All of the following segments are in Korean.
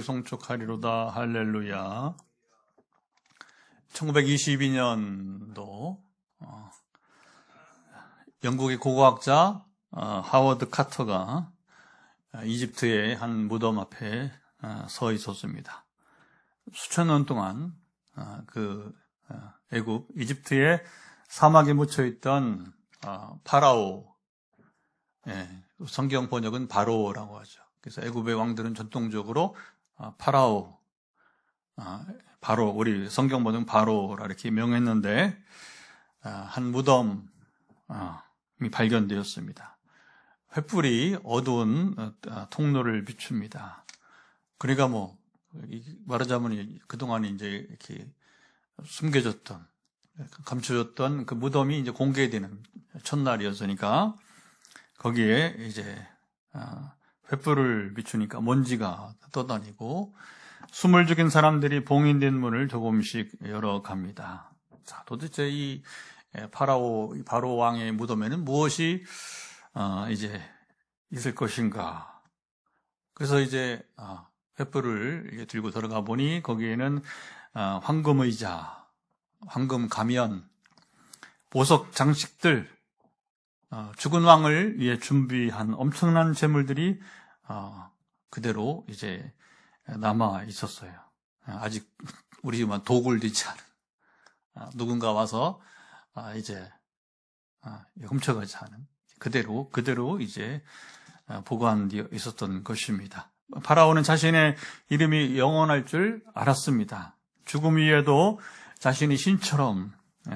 송축하리로다. 할렐루야. 1922년도 영국의 고고학자 하워드 카터가 이집트의 한 무덤 앞에 서 있었습니다. 수천 년 동안 애굽, 이집트의 사막에 묻혀있던 파라오, 성경 번역은 바로라고 하죠. 그래서 애굽의 왕들은 전통적으로 파라오, 바로 우리 성경 번역은 바로라 이렇게 명했는데 한 무덤이 발견되었습니다. 횃불이 어두운 통로를 비춥니다. 그러니까 말하자면 그동안 이제 이렇게 숨겨졌던, 감춰졌던 그 무덤이 이제 공개되는 첫날이었으니까 거기에 이제 횃불을 비추니까 먼지가 떠다니고 숨을 죽인 사람들이 봉인된 문을 조금씩 열어갑니다. 자, 도대체 이 바로 왕의 무덤에는 무엇이 이제 있을 것인가? 그래서 이제 횃불을 들고 들어가 보니 거기에는 황금의자, 황금 가면, 보석 장식들, 죽은 왕을 위해 준비한 엄청난 재물들이 그대로 이제 남아 있었어요. 아직 우리만 도굴 되지 않은, 누군가 와서 이제 훔쳐가지 않은 그대로 이제 보관되어 있었던 것입니다. 파라오는 자신의 이름이 영원할 줄 알았습니다. 죽음 위에도 자신이 신처럼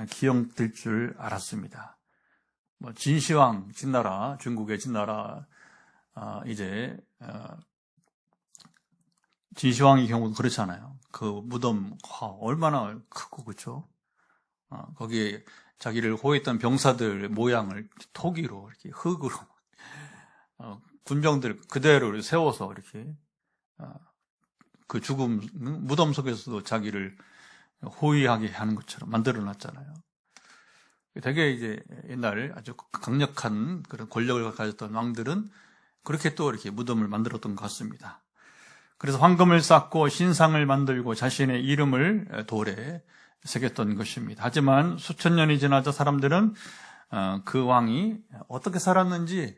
기억될 줄 알았습니다. 진시황, 진나라, 중국의 진나라, 이제, 진시황의 경우도 그렇잖아요. 그 무덤, 얼마나 크고, 그쵸? 거기에 자기를 호위했던 병사들 모양을 토기로, 이렇게 흙으로, 군병들 그대로 세워서 이렇게, 그 죽음, 무덤 속에서도 자기를 호위하게 하는 것처럼 만들어 놨잖아요. 되게 이제 옛날 아주 강력한 그런 권력을 가졌던 왕들은 그렇게 또 이렇게 무덤을 만들었던 것 같습니다. 그래서 황금을 쌓고 신상을 만들고 자신의 이름을 돌에 새겼던 것입니다. 하지만 수천 년이 지나자 사람들은 그 왕이 어떻게 살았는지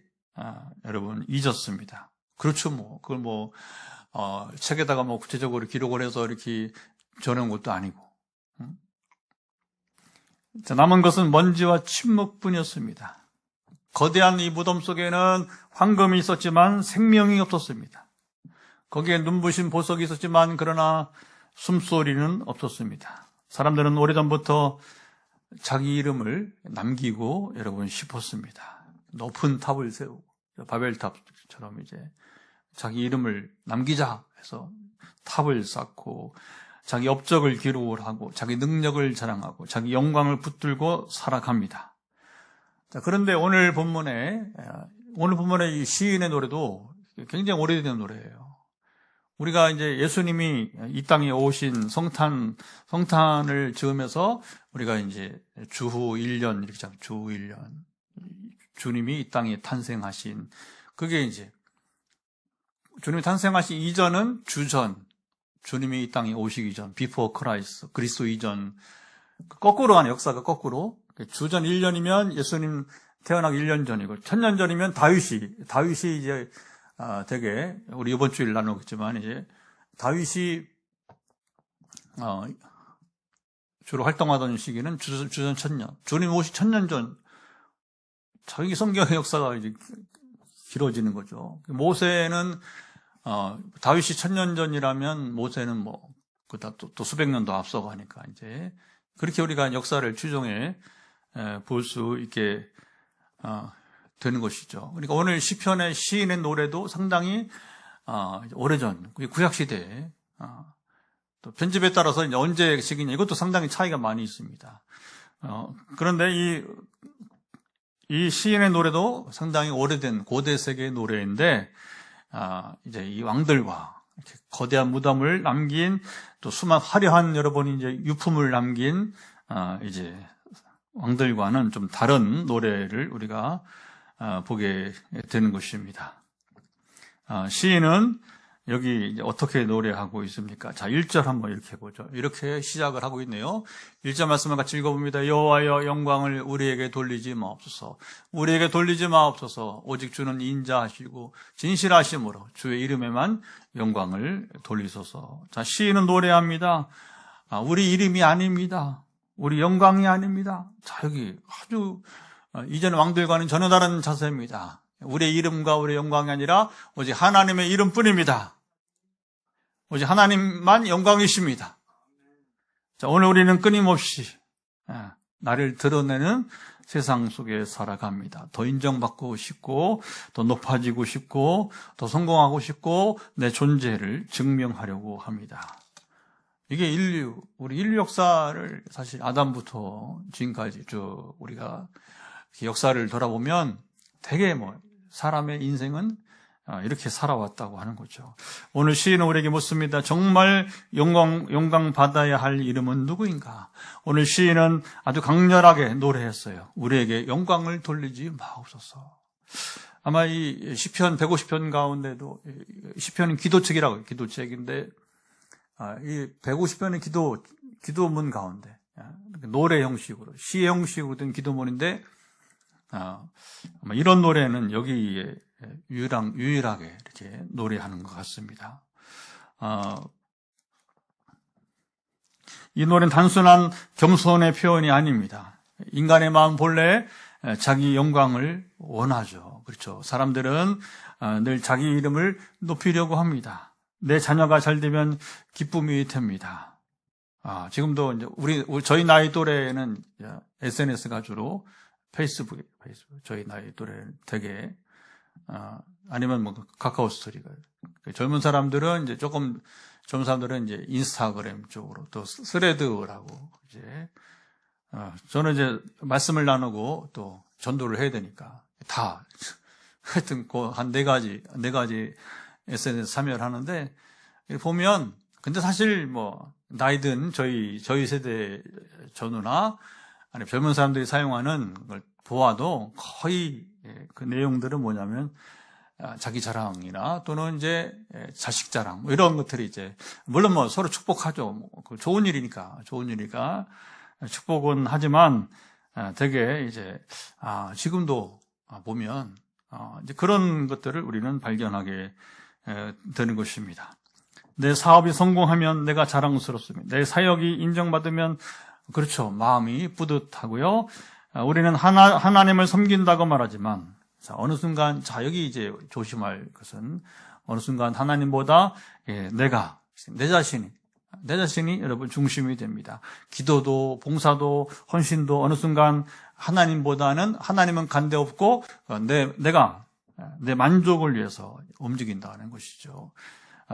여러분 잊었습니다. 그렇죠, 그걸 책에다가 구체적으로 기록을 해서 이렇게 전해온 것도 아니고. 남은 것은 먼지와 침묵뿐이었습니다. 거대한 이 무덤 속에는 황금이 있었지만 생명이 없었습니다. 거기에 눈부신 보석이 있었지만 그러나 숨소리는 없었습니다. 사람들은 오래전부터 자기 이름을 남기고 여러분 싶었습니다. 높은 탑을 세우고 바벨탑처럼 이제 자기 이름을 남기자 해서 탑을 쌓고 자기 업적을 기록을 하고 자기 능력을 자랑하고 자기 영광을 붙들고 살아갑니다. 자, 그런데 오늘 본문의 이 시인의 노래도 굉장히 오래된 노래예요. 우리가 이제 예수님이 이 땅에 오신 성탄을 지으면서 우리가 이제 주후 1년 이렇게 잡죠. 주후 1년. 주님이 이 땅에 탄생하신 그게 이제 주님이 탄생하신 이전은 주전. 주님이 이 땅에 오시기 전, before Christ, 그리스도 이전, 거꾸로 하는 역사가 거꾸로, 주전 1년이면 예수님 태어나기 1년 전이고, 1000년 전이면 다윗이 이제, 되게, 우리 이번 주일 나누겠지만, 이제, 다윗이, 주로 활동하던 시기는 주전 1000년, 주님 오시 1000년 전, 자기 성경의 역사가 이제 길어지는 거죠. 모세는, 다윗이 1000년 전이라면 모세는 또 수백 년도 앞서고 하니까 이제 그렇게 우리가 역사를 추정해 볼 수 있게 되는 것이죠. 그러니까 오늘 시편의 시인의 노래도 상당히 오래전 구약 시대에 또 편집에 따라서 이제 언제 시기냐 이것도 상당히 차이가 많이 있습니다. 그런데 이 시인의 노래도 상당히 오래된 고대 세계의 노래인데. 이제 이 왕들과 이렇게 거대한 무덤을 남긴 또 수많은 화려한 여러분이 이제 유품을 남긴 이제 왕들과는 좀 다른 노래를 우리가 보게 되는 것입니다. 시인은 여기 이제 어떻게 노래하고 있습니까? 자, 1절 한번 이렇게 해보죠. 이렇게 시작을 하고 있네요. 1절 말씀을 같이 읽어봅니다. 여호와여 영광을 우리에게 돌리지 마옵소서. 우리에게 돌리지 마옵소서. 오직 주는 인자하시고 진실하심으로 주의 이름에만 영광을 돌리소서. 자, 시인은 노래합니다. 우리 이름이 아닙니다. 우리 영광이 아닙니다. 자, 여기 아주 이전 왕들과는 전혀 다른 자세입니다. 우리의 이름과 우리의 영광이 아니라 오직 하나님의 이름뿐입니다. 오직 하나님만 영광이십니다. 자, 오늘 우리는 끊임없이 나를 드러내는 세상 속에 살아갑니다. 더 인정받고 싶고, 더 높아지고 싶고, 더 성공하고 싶고, 내 존재를 증명하려고 합니다. 이게 우리 인류 역사를 사실 아담부터 지금까지 쭉 우리가 역사를 돌아보면 되게 사람의 인생은 이렇게 살아왔다고 하는 거죠. 오늘 시인은 우리에게 묻습니다. 정말 영광 받아야 할 이름은 누구인가? 오늘 시인은 아주 강렬하게 노래했어요. 우리에게 영광을 돌리지 마옵소서. 아마 이 시편 150편 가운데도 시편은 기도책이라고 해요. 기도책인데 이 150편의 기도문 가운데 노래 형식으로 시 형식으로 된 기도문인데 아마 이런 노래는 여기에 유일하게 이렇게 노래하는 것 같습니다. 이 노래는 단순한 겸손의 표현이 아닙니다. 인간의 마음 본래 자기 영광을 원하죠. 그렇죠. 사람들은 늘 자기 이름을 높이려고 합니다. 내 자녀가 잘 되면 기쁨이 됩니다. 지금도 이제 저희 나이 또래는 SNS가 주로 페이스북, 저희 나이 또래는 되게, 아니면 카카오 스토리가. 젊은 사람들은 이제 인스타그램 쪽으로, 또 스레드라고, 이제, 저는 이제 말씀을 나누고 또 전도를 해야 되니까, 하여튼, 한 네 가지 SNS 참여를 하는데, 보면, 근데 사실 나이든 저희 세대 전우나, 아니, 젊은 사람들이 사용하는 걸 보아도 거의 그 내용들은 뭐냐면, 자기 자랑이나 또는 이제 자식 자랑, 이런 것들이 이제, 물론 서로 축복하죠. 좋은 일이니까 축복은 하지만 되게 이제, 지금도 보면, 이제 그런 것들을 우리는 발견하게 되는 것입니다. 내 사업이 성공하면 내가 자랑스럽습니다. 내 사역이 인정받으면 그렇죠. 마음이 뿌듯하고요. 우리는 하나님을 섬긴다고 말하지만, 어느 순간, 여기 이제 조심할 것은, 어느 순간 하나님보다, 내 자신이 여러분 중심이 됩니다. 기도도, 봉사도, 헌신도 어느 순간 하나님은 간대없고, 내가 내 만족을 위해서 움직인다는 것이죠.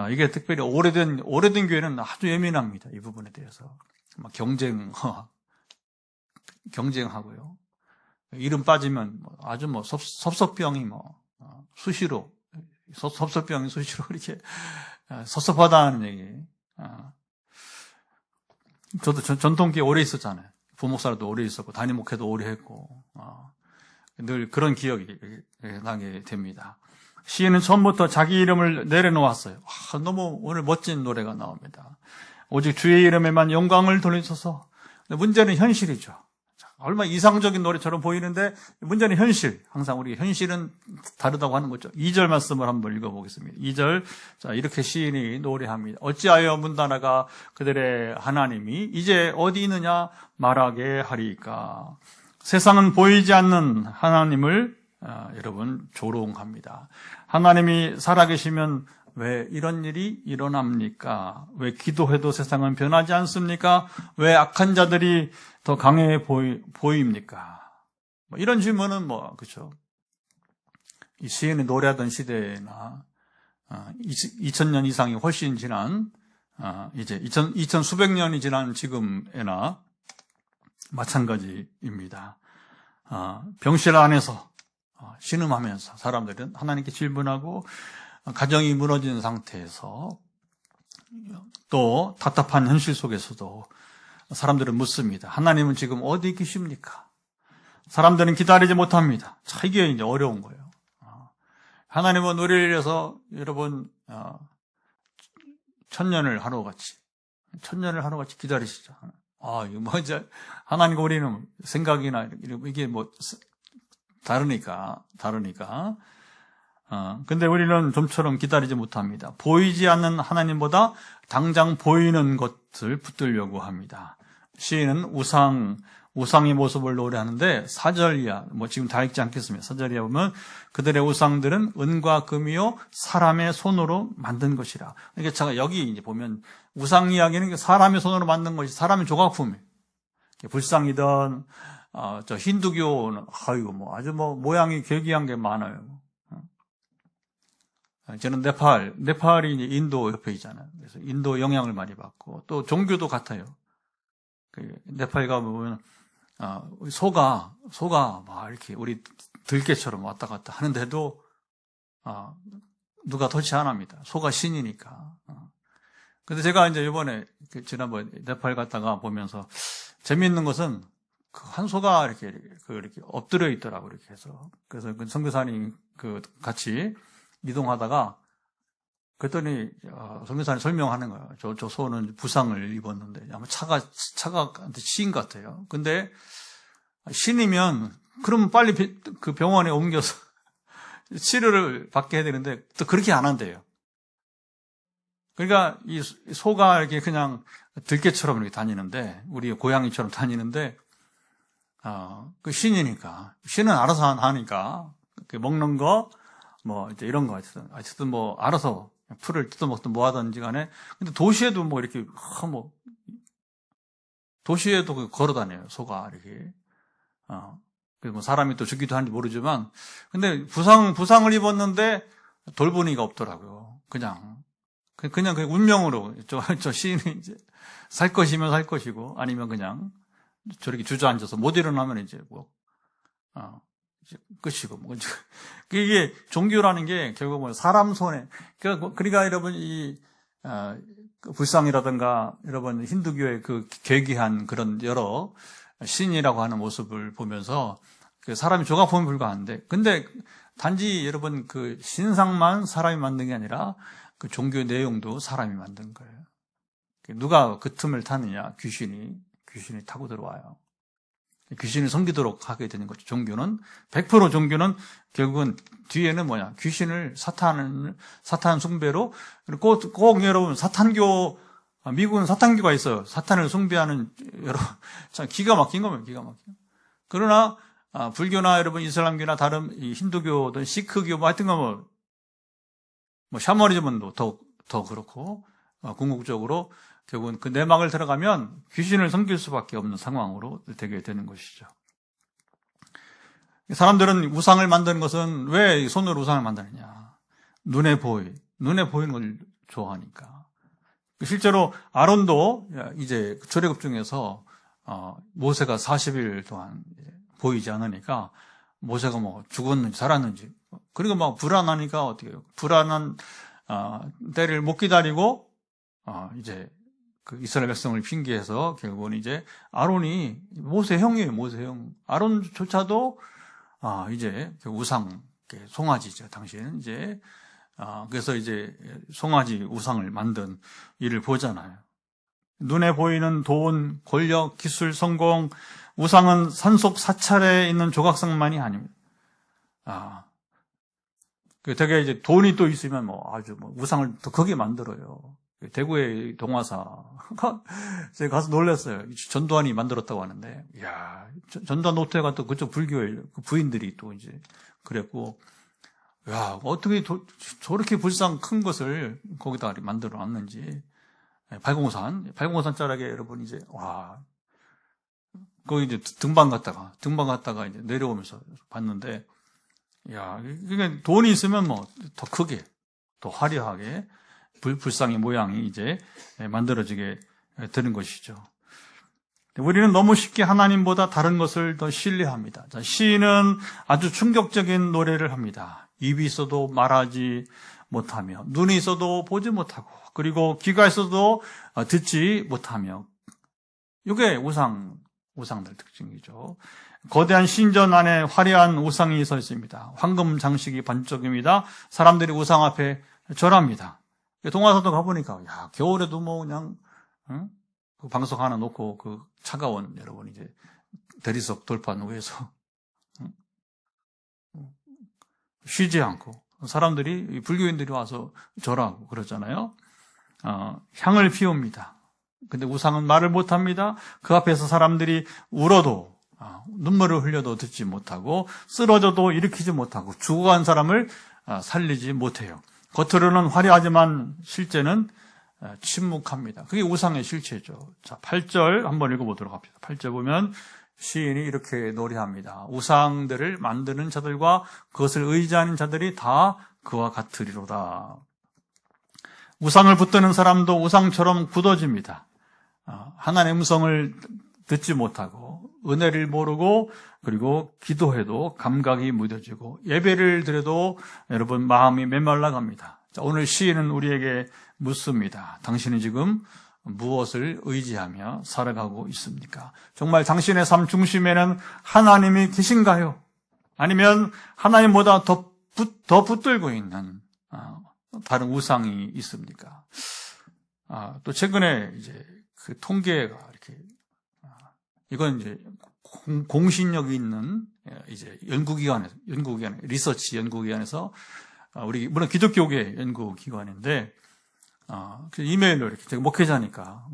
이게 특별히 오래된 교회는 아주 예민합니다. 이 부분에 대해서. 경쟁하고요. 이름 빠지면 아주 섭섭병이 수시로 이렇게 섭섭하다는 얘기. 저도 전통교회 오래 있었잖아요. 부목사도 오래 있었고, 담임목회도 오래 했고, 늘 그런 기억이 나게 됩니다. 시인은 처음부터 자기 이름을 내려놓았어요. 너무 오늘 멋진 노래가 나옵니다. 오직 주의 이름에만 영광을 돌리소서. 문제는 현실이죠. 얼마나 이상적인 노래처럼 보이는데 문제는 현실. 항상 우리 현실은 다르다고 하는 거죠. 2절 말씀을 한번 읽어보겠습니다. 2절, 이렇게 시인이 노래합니다. 어찌하여 문다나가 그들의 하나님이 이제 어디 있느냐 말하게 하리까. 세상은 보이지 않는 하나님을 여러분 조롱합니다. 하나님이 살아계시면 왜 이런 일이 일어납니까? 왜 기도해도 세상은 변하지 않습니까? 왜 악한 자들이 더 강해 보입니까? 이런 질문은 그렇죠. 이 시인이 노래하던 시대나 2000년 이상이 훨씬 지난 이제 2000 수백 년이 지난 지금에나 마찬가지입니다. 병실 안에서 신음하면서 사람들은 하나님께 질문하고 가정이 무너진 상태에서 또 답답한 현실 속에서도 사람들은 묻습니다. 하나님은 지금 어디 계십니까? 사람들은 기다리지 못합니다. 이게 이제 어려운 거예요. 하나님은 우리를 위해서 여러분 천년을 하루같이 기다리시죠. 이거 뭐 이제 하나님과 우리는 생각이나 이게 뭐 다르니까. 근데 우리는 좀처럼 기다리지 못합니다. 보이지 않는 하나님보다 당장 보이는 것을 붙들려고 합니다. 시인은 우상의 모습을 노래하는데 4절 이하, 지금 다 읽지 않겠습니다. 4절 이하 보면 그들의 우상들은 은과 금이요 사람의 손으로 만든 것이라. 그러니까 제가 여기 이제 보면 우상 이야기는 사람의 손으로 만든 것이 사람의 조각품이에요. 불상이든 저 힌두교는 아주 모양이 괴기한 게 많아요. 저는 네팔이 이제 인도 옆에 있잖아요. 그래서 인도 영향을 많이 받고 또 종교도 같아요. 네팔 가보면 소가 막 이렇게 우리 들개처럼 왔다 갔다 하는데도 누가 터치 안 합니다. 소가 신이니까. 근데 제가 이제 이번에 지난번에 네팔 갔다가 보면서 재미있는 것은 그 한 소가 이렇게 엎드려 있더라고 이렇게 해서. 그래서 그 선교사님 같이 이동하다가 그랬더니 선교사님 설명하는 거예요. 저 소는 부상을 입었는데 아마 차가 시인 것 같아요. 근데 신이면 그러면 빨리 그 병원에 옮겨서 치료를 받게 해야 되는데 또 그렇게 안 한대요. 그러니까 이 소가 이렇게 그냥 들개처럼 이렇게 다니는데 우리 고양이처럼 다니는데 그 신이니까 신은 알아서 하니까 먹는 거 이제 이런 거 하여튼 알아서 풀을 뜯어먹든 뭐 하든지 간에. 근데 도시에도 이렇게 도시에도 걸어 다녀요 소가 이렇게. 그래서 사람이 또 죽기도 하는지 모르지만 근데 부상을 입었는데 돌보니가 없더라고요. 그냥 운명으로 저 시인이 이제 살 것이면 살 것이고 아니면 그냥 저렇게 주저앉아서 못 일어나면 이제 이제 끝이고 이게 종교라는 게 결국 사람 손에 그러니까 여러분 이 불상이라든가 여러분 힌두교의 그 괴기한 그런 여러 신이라고 하는 모습을 보면서 사람이 조각품에 불과한데 근데 단지 여러분 그 신상만 사람이 만든 게 아니라 그 종교의 내용도 사람이 만든 거예요. 누가 그 틈을 타느냐? 귀신이 타고 들어와요. 귀신을 섬기도록 하게 되는 거죠. 종교는 100% 종교는 결국은 뒤에는 귀신을 사탄 숭배로 꼭 여러분 미국은 사탄교가 있어요. 사탄을 숭배하는 여러분 참 기가 막힌 거면 기가 막혀. 그러나 불교나 여러분 이슬람교나 다른 힌두교든 시크교 하여튼 샤머니즘은 더 그렇고 궁극적으로 결국은 그 내막을 들어가면 귀신을 섬길 수밖에 없는 상황으로 되게 되는 것이죠. 사람들은 우상을 만드는 것은 왜 손으로 우상을 만드느냐? 눈에 보이는 걸 좋아하니까. 실제로 아론도 이제 출애굽 중에서 모세가 40일 동안 보이지 않으니까 모세가 죽었는지 살았는지 그리고 불안하니까 어떻게 해요? 불안한 때를 못 기다리고 이제 그 이스라엘 백성을 핑계해서 결국은 이제 아론이 모세 형이에요. 모세 형. 아론조차도 이제 그 우상 송아지죠. 당시에는 이제 그래서 이제 송아지 우상을 만든 일을 보잖아요. 눈에 보이는 돈, 권력, 기술, 성공, 우상은 산속 사찰에 있는 조각상만이 아닙니다. 되게 이제 돈이 또 있으면 아주 우상을 더 크게 만들어요. 대구의 동화사 제가 가서 놀랐어요. 전두환이 만들었다고 하는데, 이야, 전두환 노태가 또 그쪽 불교의 그 부인들이 또 이제 그랬고, 야, 어떻게 저렇게 불상 큰 것을 거기다 만들어 놨는지. 803 자락에 여러분 이제 거기 이제 등반 갔다가 이제 내려오면서 봤는데, 야, 그러니까 돈이 있으면 더 크게, 더 화려하게 불상의 모양이 이제 만들어지게 되는 것이죠. 우리는 너무 쉽게 하나님보다 다른 것을 더 신뢰합니다. 시인은 아주 충격적인 노래를 합니다. 입이 있어도 말하지 못하며, 눈이 있어도 보지 못하고, 그리고 귀가 있어도 듣지 못하며. 이게 우상들 특징이죠. 거대한 신전 안에 화려한 우상이 서 있습니다. 황금 장식이 반쪽입니다. 사람들이 우상 앞에 절합니다. 동화사도 가보니까, 야, 겨울에도 뭐 그냥, 응? 그 방석 하나 놓고 그 차가운 여러분 이제 대리석 돌판 위에서 쉬지 않고 사람들이 불교인들이 와서 절하고 그러잖아요. 향을 피웁니다. 근데 우상은 말을 못합니다. 그 앞에서 사람들이 울어도 눈물을 흘려도 듣지 못하고 쓰러져도 일으키지 못하고 죽어간 사람을 살리지 못해요. 겉으로는 화려하지만 실제는 침묵합니다. 그게 우상의 실체죠. 자, 8절 한번 읽어보도록 합시다. 8절 보면 시인이 이렇게 노래합니다. 우상들을 만드는 자들과 그것을 의지하는 자들이 다 그와 같으리로다. 우상을 붙드는 사람도 우상처럼 굳어집니다. 하나님의 음성을 듣지 못하고 은혜를 모르고 그리고 기도해도 감각이 무뎌지고 예배를 드려도 여러분 마음이 메말라 갑니다. 자, 오늘 시인은 우리에게 묻습니다. 당신은 지금 무엇을 의지하며 살아가고 있습니까? 정말 당신의 삶 중심에는 하나님이 계신가요? 아니면 하나님보다 더 붙들고 있는 다른 우상이 있습니까? 또 최근에 이제 그 통계가 이렇게 이건 이제 공신력이 있는 이제 연구기관 리서치 연구기관에서 우리 물론 기독교계 연구기관인데 그 이메일로 이렇게 제가 목회자니까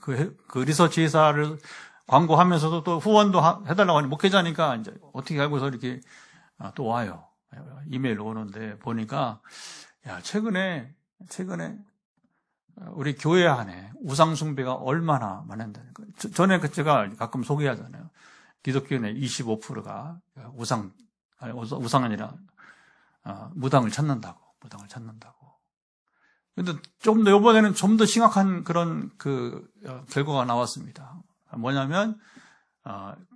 그 리서치 회사를 광고하면서도 또 후원도 해달라고 하니 목회자니까 이제 어떻게 알고서 이렇게 또 와요. 이메일로 오는데 보니까 야 최근에 우리 교회 안에 우상 숭배가 얼마나 많은다는 거예요. 전에 제가 가끔 소개하잖아요. 기독교인의 25%가 우상이 아니라 무당을 찾는다고. 근데 좀 더 이번에는 좀 더 심각한 그런 그 결과가 나왔습니다. 뭐냐면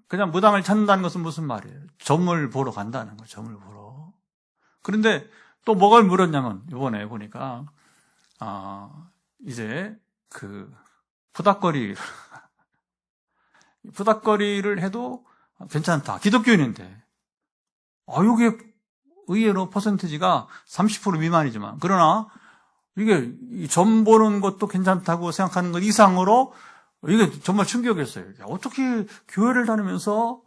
그냥 무당을 찾는다는 것은 무슨 말이에요? 점을 보러 간다는 거예요. 점을 보러. 그런데 또 뭐가 물었냐면 이번에 보니까 이제 그 푸닥거리를 해도 괜찮다. 기독교인인데. 이게 의외로 퍼센티지가 30% 미만이지만 그러나 이게 점 보는 것도 괜찮다고 생각하는 것 이상으로 이게 정말 충격이었어요. 어떻게 교회를 다니면서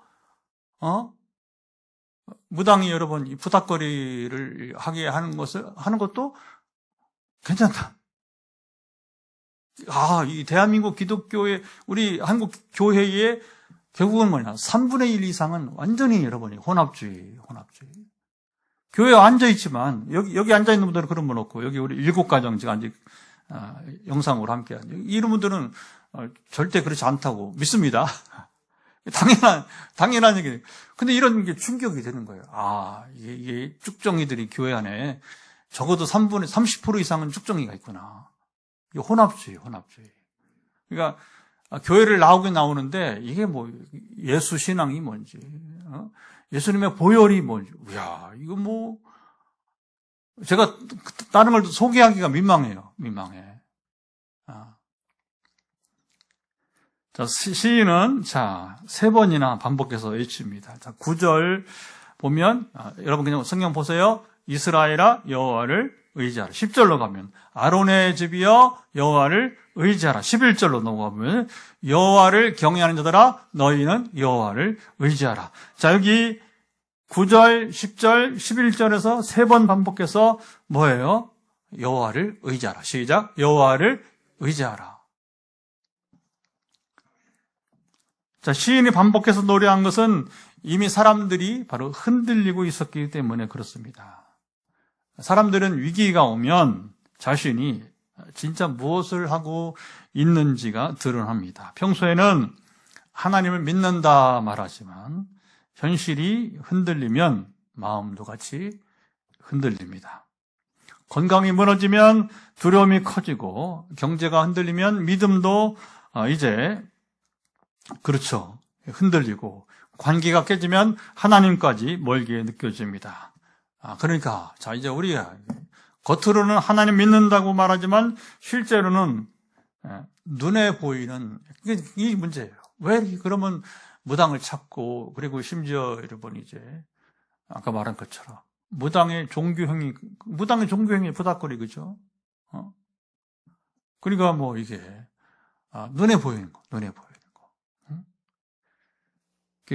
무당이 여러분 이 푸닥거리를 하게 하는 것도 괜찮다. 이 대한민국 기독교의 우리 한국 교회의 결국은 뭐냐? 3분의 1 이상은 완전히 여러분이 혼합주의. 교회에 앉아있지만, 여기 앉아있는 분들은 그런 분 없고, 여기 우리 7가정 지금 영상으로 함께 이런 분들은 절대 그렇지 않다고 믿습니다. 당연한 얘기예요. 근데 이런 게 충격이 되는 거예요. 이게 쭉정이들이 교회 안에 적어도 30% 이상은 쭉정이가 있구나. 이게 혼합주의. 그러니까, 교회를 나오는데, 이게 뭐, 예수 신앙이 뭔지, 예수님의 보혈이 뭔지, 이거 뭐, 제가 다른 걸 소개하기가 민망해. 자, 시인은, 세 번이나 반복해서 외칩니다. 자, 9절 보면, 여러분 그냥 성경 보세요. 이스라엘아, 여호와를 의지하라. 10절로 가면, 아론의 집이여, 여호와를 의지하라. 11절로 넘어가면 여호와를 경외하는 자들아 너희는 여호와를 의지하라. 자, 여기 9절, 10절, 11절에서 세 번 반복해서 뭐예요? 여호와를 의지하라. 시작. 여호와를 의지하라. 자, 시인이 반복해서 노래한 것은 이미 사람들이 바로 흔들리고 있었기 때문에 그렇습니다. 사람들은 위기가 오면 자신이 진짜 무엇을 하고 있는지가 드러납니다. 평소에는 하나님을 믿는다 말하지만 현실이 흔들리면 마음도 같이 흔들립니다. 건강이 무너지면 두려움이 커지고 경제가 흔들리면 믿음도 이제 흔들리고 관계가 깨지면 하나님까지 멀게 느껴집니다. 그러니까 이제 우리가 겉으로는 하나님 믿는다고 말하지만 실제로는 눈에 보이는 이 문제예요. 왜 그러면 무당을 찾고 그리고 심지어 여러분 이제 아까 말한 것처럼 무당의 종교행위 푸닥거리 그죠? 그러니까 뭐 이게 눈에 보이는 거, 눈에 보이는 거,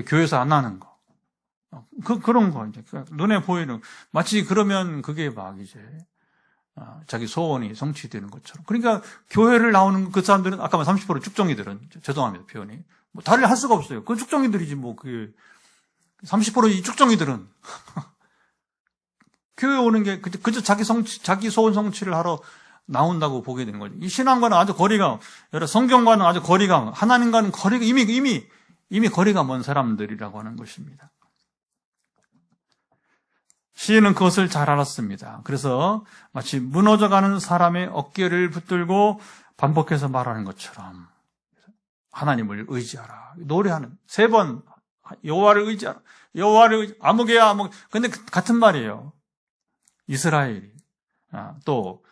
교회에서 안 하는 거, 그런 거 이제 눈에 보이는 마치 그러면 그게 막 이제 자기 소원이 성취되는 것처럼. 그러니까 교회를 나오는 그 사람들은 아까 말 30% 축정이들은 죄송합니다 표현이 뭐 다를 할 수가 없어요. 그 축정이들이지 뭐 그게 30%이 축정이들은 교회 오는 게 그저 자기 소원 성취를 하러 나온다고 보게 되는 거죠. 이 신앙과는 아주 거리가, 성경과는 아주 거리가, 하나님과는 거리가, 이미 거리가 먼 사람들이라고 하는 것입니다. 시인은 그것을 잘 알았습니다. 그래서 마치 무너져가는 사람의 어깨를 붙들고 반복해서 말하는 것처럼 하나님을 의지하라. 노래하는 3번 여호와를 의지하라. 여호와를 아무개야 아무. 근데 같은 말이에요. 이스라엘이 또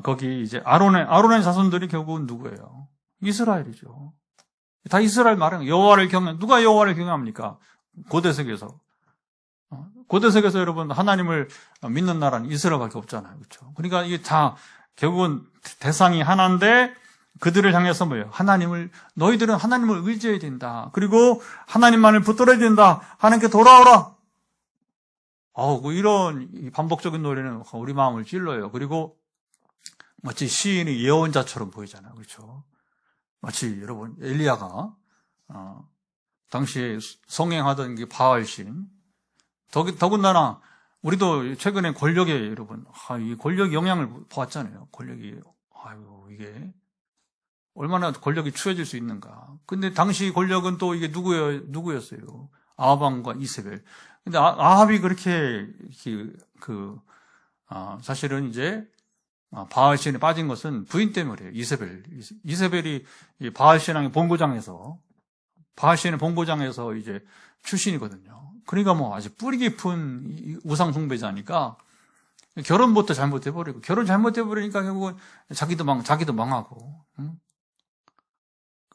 거기 이제 아론의 자손들이 결국은 누구예요? 이스라엘이죠. 다 이스라엘 말은 여호와를 경외. 누가 여호와를 경외합니까? 고대세계에서. 고대세계에서 여러분 하나님을 믿는 나라는 이스라엘밖에 없잖아요. 그렇죠? 그러니까 이게 다 결국은 대상이 하나인데 그들을 향해서 뭐예요? 너희들은 하나님을 의지해야 된다. 그리고 하나님만을 붙들어야 된다. 하나님께 돌아오라. 이런 반복적인 노래는 우리 마음을 찔러요. 그리고 마치 시인이 예언자처럼 보이잖아요. 그렇죠? 마치 여러분 엘리야가 당시에 성행하던 게 바알신. 더군다나 우리도 최근에 권력에 여러분 이 권력 영향을 보았잖아요. 권력이 이게 얼마나 권력이 추해질 수 있는가. 근데 당시 권력은 또 이게 누구였어요? 아합왕과 이세벨. 근데 아합이 그렇게 사실은 이제 바알신에 빠진 것은 부인 때문이에요. 이세벨이 바알신왕의 본고장에서 바알신의 본고장에서 이제 출신이거든요. 그러니까 뭐 아주 뿌리 깊은 우상 숭배자니까 결혼부터 잘못해버리고 결혼 잘못해버리니까 결국은 자기도 망하고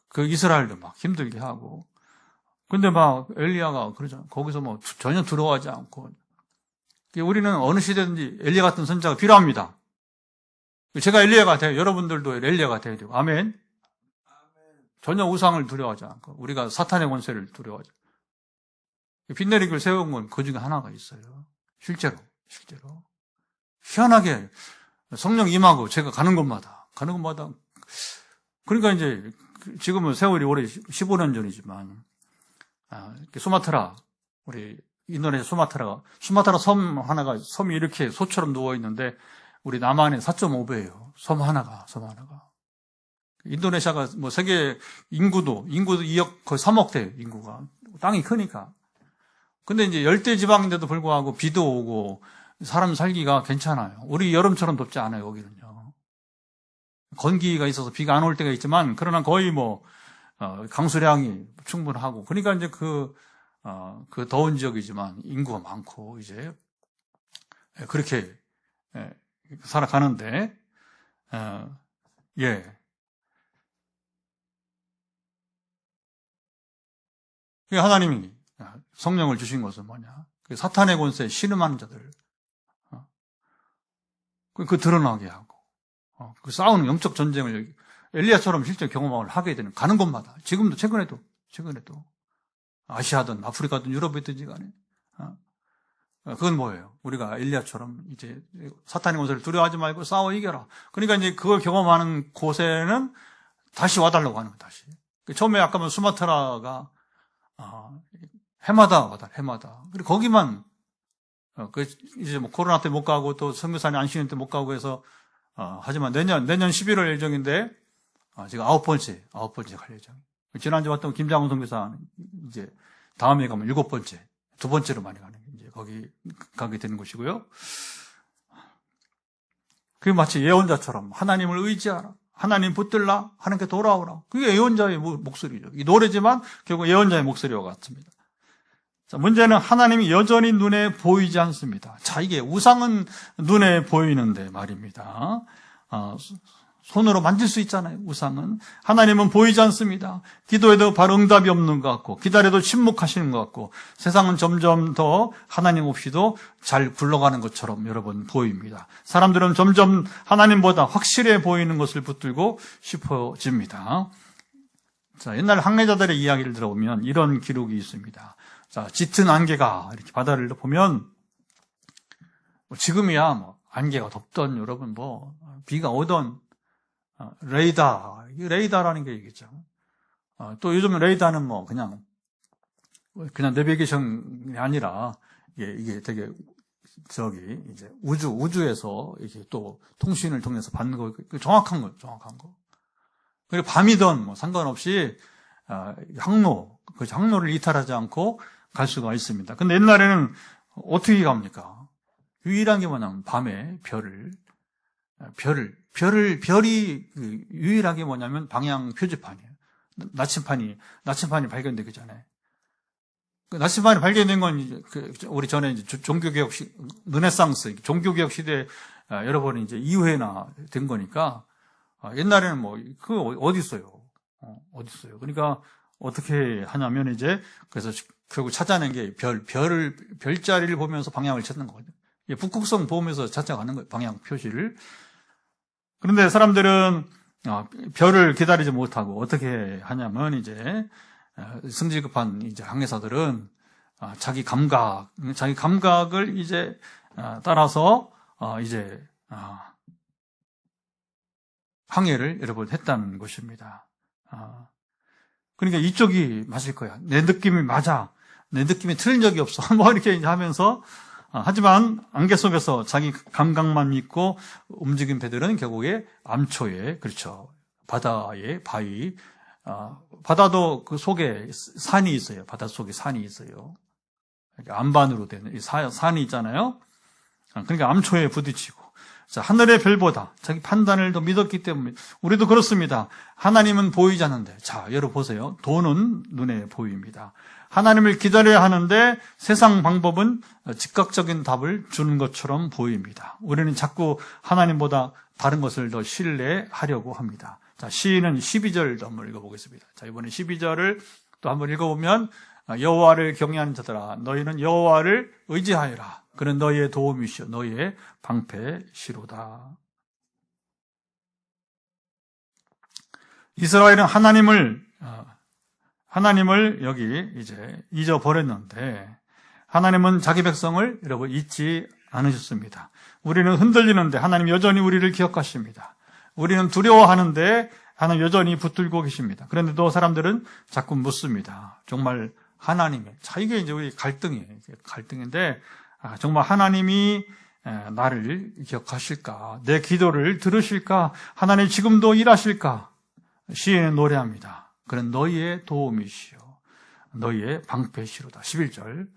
그 이스라엘도 막 힘들게 하고. 근데 막 엘리야가 그러잖아. 거기서 뭐 전혀 들어가지 않고. 우리는 어느 시대든지 엘리야 같은 선자가 필요합니다. 제가 엘리야가 돼요. 여러분들도 엘리야가 돼야 되고. 아멘. 전혀 우상을 두려워하지 않고 우리가 사탄의 권세를 두려워하지. 빛내리기를 세운 건 그 중에 하나가 있어요. 실제로 희한하게 성령 임하고 제가 가는 곳마다 그러니까 이제 지금은 세월이 올해 15년 전이지만 수마트라 우리 인도네시아 수마트라 섬이 이렇게 소처럼 누워 있는데 우리 남한의 4.5배예요. 섬 하나가. 인도네시아가 뭐 세계 인구도 2억 거의 3억 대 인구가 땅이 크니까. 근데 이제 열대 지방인데도 불구하고 비도 오고 사람 살기가 괜찮아요. 우리 여름처럼 덥지 않아요, 여기는요. 건기가 있어서 비가 안 올 때가 있지만 그러나 거의 뭐 강수량이 충분하고 그러니까 이제 그 더운 지역이지만 인구가 많고 이제 그렇게 살아가는데 하나님이 성령을 주신 것은 뭐냐? 사탄의 권세에 신음하는 자들, 그 드러나게 하고, 그 싸우는 영적 전쟁을 엘리야처럼 실제 경험을 하게 되는 가는 곳마다 지금도 최근에도 아시아든 아프리카든 유럽이든지 간에 그건 뭐예요? 우리가 엘리야처럼 이제 사탄의 권세를 두려워하지 말고 싸워 이겨라. 그러니까 이제 그걸 경험하는 곳에는 다시 와달라고 하는 거예요. 다시. 처음에 아까 뭐 수마트라가 해마다. 그리고 거기만, 이제 뭐 코로나 때 못 가고 또 선교사님 안 쉬는 때 못 가고 해서, 하지만 내년 11월 예정인데, 지금 9번째 갈 예정. 지난주에 왔던 김장훈 선교사는 이제 다음에 가면 7번째, 2번째로 많이 가는 게 이제 거기 가게 되는 것이고요. 그게 마치 예언자처럼 하나님을 의지하라. 하나님 붙들라. 하나님께 돌아오라. 그게 예언자의 목소리죠. 이 노래지만 결국 예언자의 목소리와 같습니다. 자, 문제는 하나님이 여전히 눈에 보이지 않습니다. 자, 이게 우상은 눈에 보이는데 말입니다. 손으로 만질 수 있잖아요. 우상은. 하나님은 보이지 않습니다. 기도해도 바로 응답이 없는 것 같고 기다려도 침묵하시는 것 같고 세상은 점점 더 하나님 없이도 잘 굴러가는 것처럼 여러분 보입니다. 사람들은 점점 하나님보다 확실해 보이는 것을 붙들고 싶어집니다. 자, 옛날 항해자들의 이야기를 들어보면 이런 기록이 있습니다. 자, 짙은 안개가 이렇게 바다를 보면 지금이야 뭐 안개가 덥던 여러분 뭐 비가 오던 레이더라는 게 있겠죠. 또 요즘 레이더는 뭐 그냥 내비게이션이 아니라 이게 되게 이제 우주에서 이렇게 또 통신을 통해서 받는 거 정확한 거. 그리고 밤이든 뭐 상관없이 그 항로를 이탈하지 않고 갈 수가 있습니다. 근데 옛날에는 어떻게 갑니까? 유일한 게 뭐냐면 밤에 별이 유일하게 뭐냐면 방향 표지판이에요. 나침판이 발견되기 전에. 나침판이 발견된 건 이제 우리 전에 이제 종교개혁 르네상스 종교개혁 시대 여러 번 이제 이후에나 된 거니까 옛날에는 뭐 어디 있어요? 그러니까 어떻게 하냐면 이제 그래서 결국 찾아낸 게 별자리를 보면서 방향을 찾는 거거든요. 북극성 보면서 찾아가는 거예요. 방향 표시를. 그런데 사람들은 별을 기다리지 못하고 어떻게 하냐면 이제 승질 급한 이제 항해사들은 자기 감각을 이제 따라서 이제 항해를 여러분 했다는 것입니다. 그러니까 이쪽이 맞을 거야. 내 느낌이 맞아. 내 느낌이 틀린 적이 없어. 뭐 이렇게 이제 하면서 하지만 안개 속에서 자기 감각만 믿고 움직인 배들은 결국에 암초에 그렇죠. 바다의 바위 바다도 그 속에 산이 있어요. 바다 속에 산이 있어요. 안반으로 된 산이 있잖아요. 그러니까 암초에 부딪히고 자, 하늘의 별보다 자기 판단을 더 믿었기 때문에 우리도 그렇습니다. 하나님은 보이지 않는데 자, 여러분 보세요. 돈은 눈에 보입니다. 하나님을 기다려야 하는데 세상 방법은 즉각적인 답을 주는 것처럼 보입니다. 우리는 자꾸 하나님보다 다른 것을 더 신뢰하려고 합니다. 자, 시인은 12절도 한번 읽어보겠습니다. 자, 이번에 12절을 또 한번 읽어보면 여호와를 경외하는 자들아 너희는 여호와를 의지하여라. 그는 너희의 도움이시오 너희의 방패시로다. 이스라엘은 하나님을 여기 이제 잊어버렸는데 하나님은 자기 백성을 여러분 잊지 않으셨습니다. 우리는 흔들리는데 하나님 여전히 우리를 기억하십니다. 우리는 두려워하는데 하나님 여전히 붙들고 계십니다. 그런데도 사람들은 자꾸 묻습니다. 정말 하나님의 이게 이제 우리 갈등인데 정말 하나님이 나를 기억하실까? 내 기도를 들으실까? 하나님 지금도 일하실까? 시인은 노래합니다. 그는 너희의 도움이시오. 너희의 방패시로다. 11절.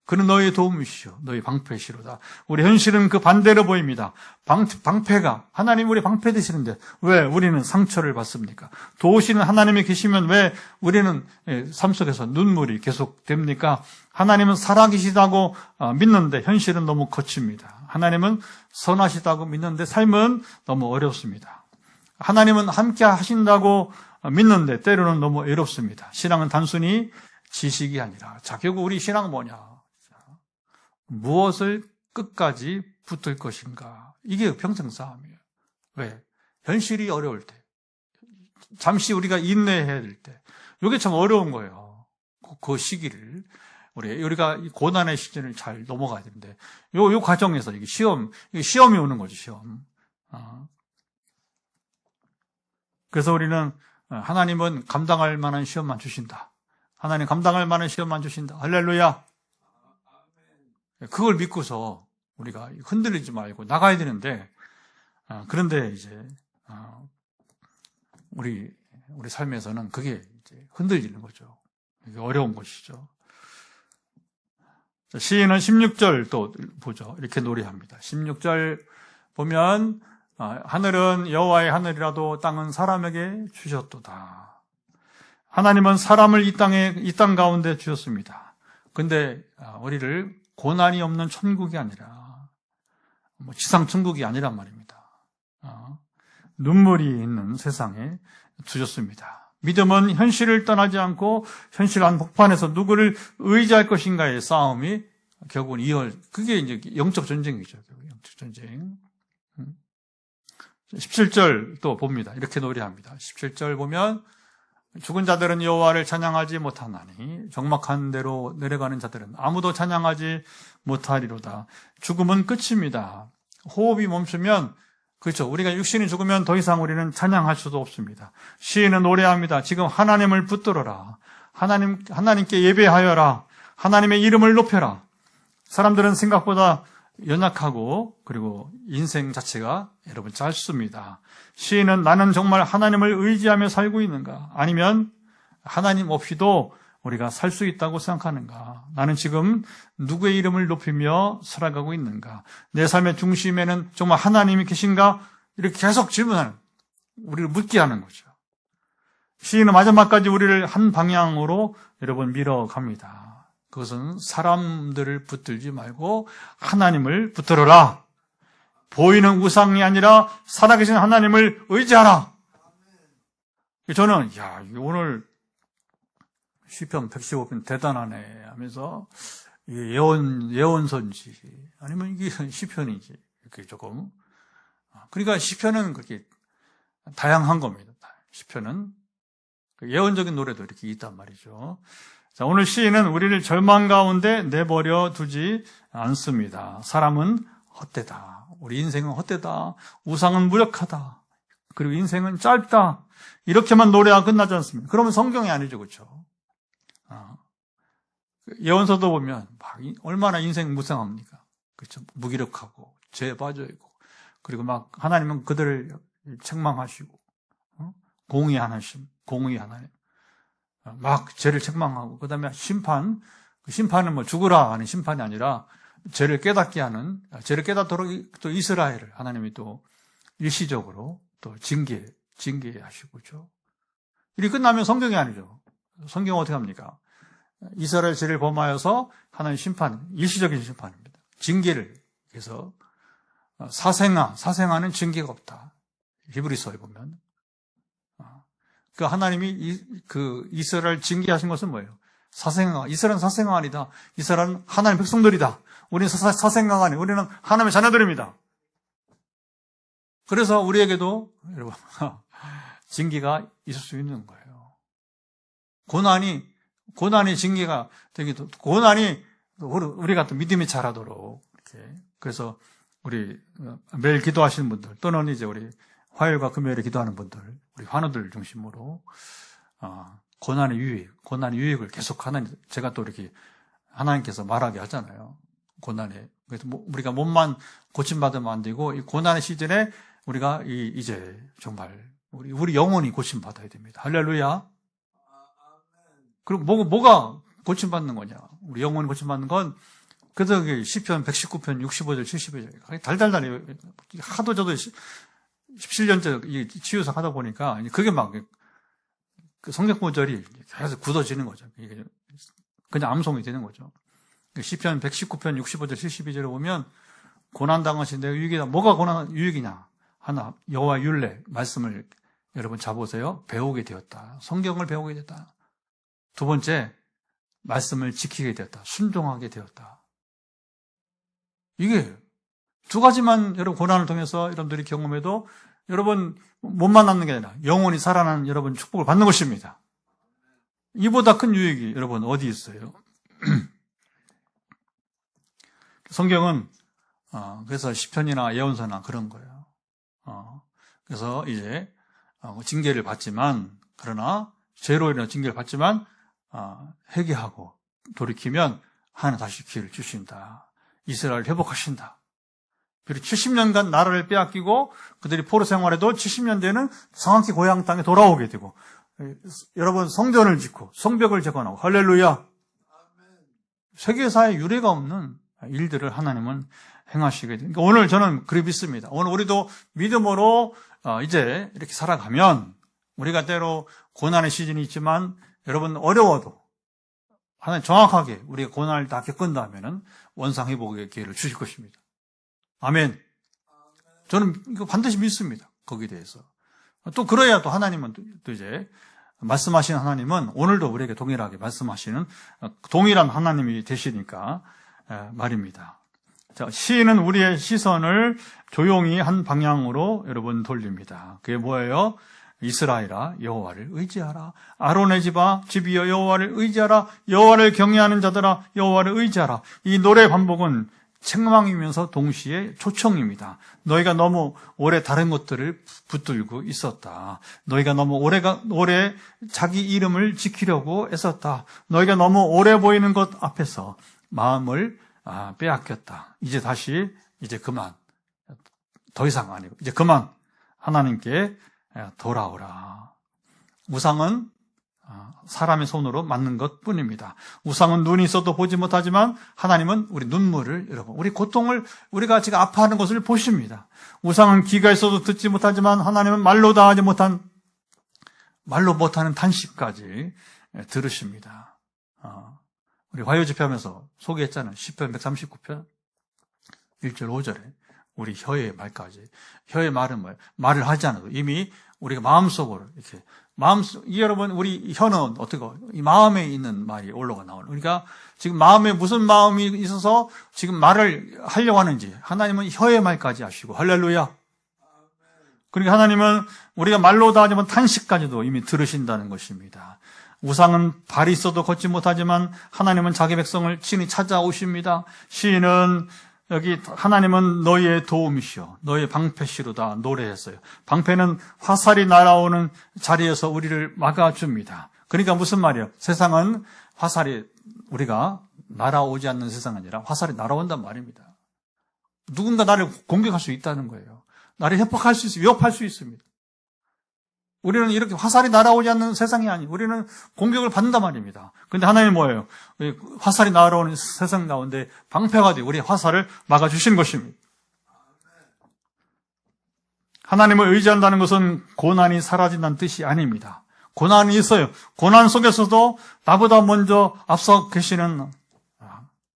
그는 너희의 도움이시오. 너희의 방패시로다. 우리 현실은 그 반대로 보입니다. 방패가 하나님 우리 방패 되시는데 왜 우리는 상처를 받습니까? 도우시는 하나님이 계시면 왜 우리는 삶 속에서 눈물이 계속됩니까? 하나님은 살아계시다고 믿는데 현실은 너무 거칩니다. 하나님은 선하시다고 믿는데 삶은 너무 어렵습니다. 하나님은 함께 하신다고 믿는데 때로는 너무 외롭습니다. 신앙은 단순히 지식이 아니라 자, 결국 우리 신앙은 뭐냐? 무엇을 끝까지 붙들 것인가? 이게 평생 싸움이에요. 왜? 현실이 어려울 때. 잠시 우리가 인내해야 될 때. 이게 참 어려운 거예요. 그 시기를. 우리가 이 고난의 시즌을 잘 넘어가야 되는데, 요 과정에서 이게 시험이 오는 거죠, 시험. 그래서 우리는 하나님은 감당할 만한 시험만 주신다. 하나님 감당할 만한 시험만 주신다. 할렐루야. 그걸 믿고서 우리가 흔들리지 말고 나가야 되는데, 그런데 이제, 우리 삶에서는 그게 이제 흔들리는 거죠. 이게 어려운 것이죠. 시인은 16절 또 보죠. 이렇게 노래합니다. 16절 보면, 하늘은 여호와의 하늘이라도 땅은 사람에게 주셨도다. 하나님은 사람을 이 땅 가운데 주셨습니다. 근데 우리를 고난이 없는 천국이 아니라 지상 천국이 아니란 말입니다. 눈물이 있는 세상에 두셨습니다. 믿음은 현실을 떠나지 않고 현실 한복판에서 누구를 의지할 것인가의 싸움이 결국은 그게 이제 영적 전쟁이죠. 영적 전쟁. 17절 또 봅니다. 이렇게 노래합니다. 17절 보면 죽은 자들은 여호와를 찬양하지 못하나니 적막한 데로 내려가는 자들은 아무도 찬양하지 못하리로다. 죽음은 끝입니다. 호흡이 멈추면 그렇죠. 우리가 육신이 죽으면 더 이상 우리는 찬양할 수도 없습니다. 시인은 노래합니다. 지금 하나님을 붙들어라. 하나님께 예배하여라. 하나님의 이름을 높여라. 사람들은 생각보다 연약하고 그리고 인생 자체가 여러분 짧습니다. 시인은 나는 정말 하나님을 의지하며 살고 있는가? 아니면 하나님 없이도 우리가 살 수 있다고 생각하는가? 나는 지금 누구의 이름을 높이며 살아가고 있는가? 내 삶의 중심에는 정말 하나님이 계신가? 이렇게 계속 질문하는, 우리를 묻게 하는 거죠. 시인은 마지막까지 우리를 한 방향으로 여러분 밀어갑니다. 그것은 사람들을 붙들지 말고 하나님을 붙들어라. 보이는 우상이 아니라 살아계신 하나님을 의지하라. 저는 오늘 시편 115편 대단하네 하면서 예언선지 아니면 이게 시편이지 이렇게 조금. 그러니까 시편은 그렇게 다양한 겁니다. 시편은 예언적인 노래도 이렇게 있단 말이죠. 자, 오늘 시인은 우리를 절망 가운데 내버려 두지 않습니다. 사람은 헛되다. 우리 인생은 헛되다. 우상은 무력하다. 그리고 인생은 짧다. 이렇게만 노래가 끝나지 않습니다. 그러면 성경이 아니죠. 그렇죠? 예언서도 보면 얼마나 인생 무상합니까? 그렇죠? 무기력하고 죄에 빠져 있고 그리고 막 하나님은 그들을 책망하시고 공의 하나님 막 죄를 책망하고 그다음에 심판은 뭐 죽으라 하는 심판이 아니라 죄를 깨닫게 하는, 죄를 깨닫도록 또 이스라엘을 하나님이 또 일시적으로 또 징계하시고 그렇죠. 일이 끝나면 성경이 아니죠. 성경은 어떻게 합니까? 이스라엘 죄를 범하여서 하나님 일시적인 심판입니다. 징계를 해서 사생아는 징계가 없다. 히브리서에 보면. 그 하나님이 그 이스라엘 징계하신 것은 뭐예요? 이스라엘은 사생아가 아니다. 이스라엘은 하나님의 백성들이다. 우리는 사생아가 아니에요. 우리는 하나님의 자녀들입니다. 그래서 우리에게도 여러분 징계가 있을 수 있는 거예요. 고난이 징계가 되기도, 고난이 우리 같은 믿음이 자라도록 이렇게. 그래서 우리 매일 기도하시는 분들 또는 이제 우리 화요일과 금요일에 기도하는 분들, 우리 환우들 중심으로 고난의 유익을 계속 제가 또 이렇게 하나님께서 말하게 하잖아요. 고난에. 그래서 우리가 몸만 고침받으면 안 되고 이 고난의 시즌에 우리가 이제 정말 우리 영혼이 고침받아야 됩니다. 할렐루야. 그럼 뭐가 고침받는 거냐? 우리 영혼이 고침받는 건 그래서 시편 119편 65절 75절 달달달이 하도 저도 17년째 치유사 하다 보니까 그게 막 그 성경 구절이 계속 굳어지는 거죠. 이게 그냥 암송이 되는 거죠. 시편 119편 65절 72절에 보면 고난당하신 내 유익이다. 뭐가 고난 유익이냐? 하나, 여호와 율례 말씀을 여러분 잡으세요. 배우게 되었다. 성경을 배우게 됐다. 두 번째, 말씀을 지키게 되었다. 순종하게 되었다. 이게 두 가지만 여러분 고난을 통해서 여러분들이 경험해도 여러분 몸만 남는 게 아니라 영원히 살아나는 여러분 축복을 받는 것입니다. 이보다 큰 유익이 여러분 어디 있어요? 성경은 그래서 시편이나 예언서나 그런 거예요. 그래서 이제 징계를 받지만 그러나 죄로 인한 징계를 받지만 회개하고 돌이키면 하나님 다시 기회를 주신다. 이스라엘을 회복하신다. 그리고 70년간 나라를 빼앗기고 그들이 포로 생활에도 70년 뒤에는 정확히 고향 땅에 돌아오게 되고 여러분 성전을 짓고 성벽을 재건하고 할렐루야. 세계사에 유례가 없는 일들을 하나님은 행하시게 됩니다. 그러니까 오늘 저는 그리 믿습니다. 오늘 우리도 믿음으로 이제 이렇게 살아가면 우리가 때로 고난의 시즌이 있지만 여러분 어려워도 하나님 정확하게 우리가 고난을 다 겪은다면은 원상 회복의 기회를 주실 것입니다. 아멘. 저는 이거 반드시 믿습니다. 거기에 대해서. 또 그래야 또 하나님은 또 이제 말씀하시는 하나님은 오늘도 우리에게 동일하게 말씀하시는 동일한 하나님이 되시니까 말입니다. 자, 시인은 우리의 시선을 조용히 한 방향으로 여러분 돌립니다. 그게 뭐예요? 이스라엘아 여호와를 의지하라. 아론의 집이여 여호와를 의지하라. 여호와를 경외하는 자들아 여호와를 의지하라. 이 노래 반복은 책망이면서 동시에 초청입니다. 너희가 너무 오래 다른 것들을 붙들고 있었다. 너희가 너무 오래 자기 이름을 지키려고 애썼다. 너희가 너무 오래 보이는 것 앞에서 마음을 빼앗겼다. 이제 그만. 더 이상 아니고 이제 그만 하나님께 돌아오라. 우상은 사람의 손으로 만든 것뿐입니다. 우상은 눈이 있어도 보지 못하지만 하나님은 우리 눈물을, 여러분, 우리 고통을, 우리가 지금 아파하는 것을 보십니다. 우상은 귀가 있어도 듣지 못하지만 하나님은 말로 못하는 탄식까지 들으십니다. 우리 화요집회하면서 소개했잖아요. 시편 139편 1절 5절에 우리 혀의 말까지. 혀의 말은 뭐예요? 말을 하지 않아도 이미 우리가 마음속으로 이렇게 여러분, 우리 혀는 이 마음에 있는 말이 올라가 나오는. 우리가 지금 마음에 무슨 마음이 있어서 지금 말을 하려고 하는지 하나님은 혀의 말까지 아시고, 할렐루야. 그러니까 하나님은 우리가 말로 다 하지만 탄식까지도 이미 들으신다는 것입니다. 우상은 발이 있어도 걷지 못하지만 하나님은 자기 백성을 친히 찾아오십니다. 시인은 여기 하나님은 너희의 도움이시오. 너희의 방패시로다 노래했어요. 방패는 화살이 날아오는 자리에서 우리를 막아줍니다. 그러니까 무슨 말이에요? 세상은 화살이 우리가 날아오지 않는 세상이 아니라 화살이 날아온단 말입니다. 누군가 나를 공격할 수 있다는 거예요. 나를 협박할 수 있어요. 위협할 수 있습니다. 우리는 이렇게 화살이 날아오지 않는 세상이 아니고 우리는 공격을 받는단 말입니다. 그런데 하나님은 뭐예요? 화살이 날아오는 세상 가운데 방패가 되어 우리의 화살을 막아주시는 것입니다. 하나님을 의지한다는 것은 고난이 사라진다는 뜻이 아닙니다. 고난이 있어요. 고난 속에서도 나보다 먼저 앞서 계시는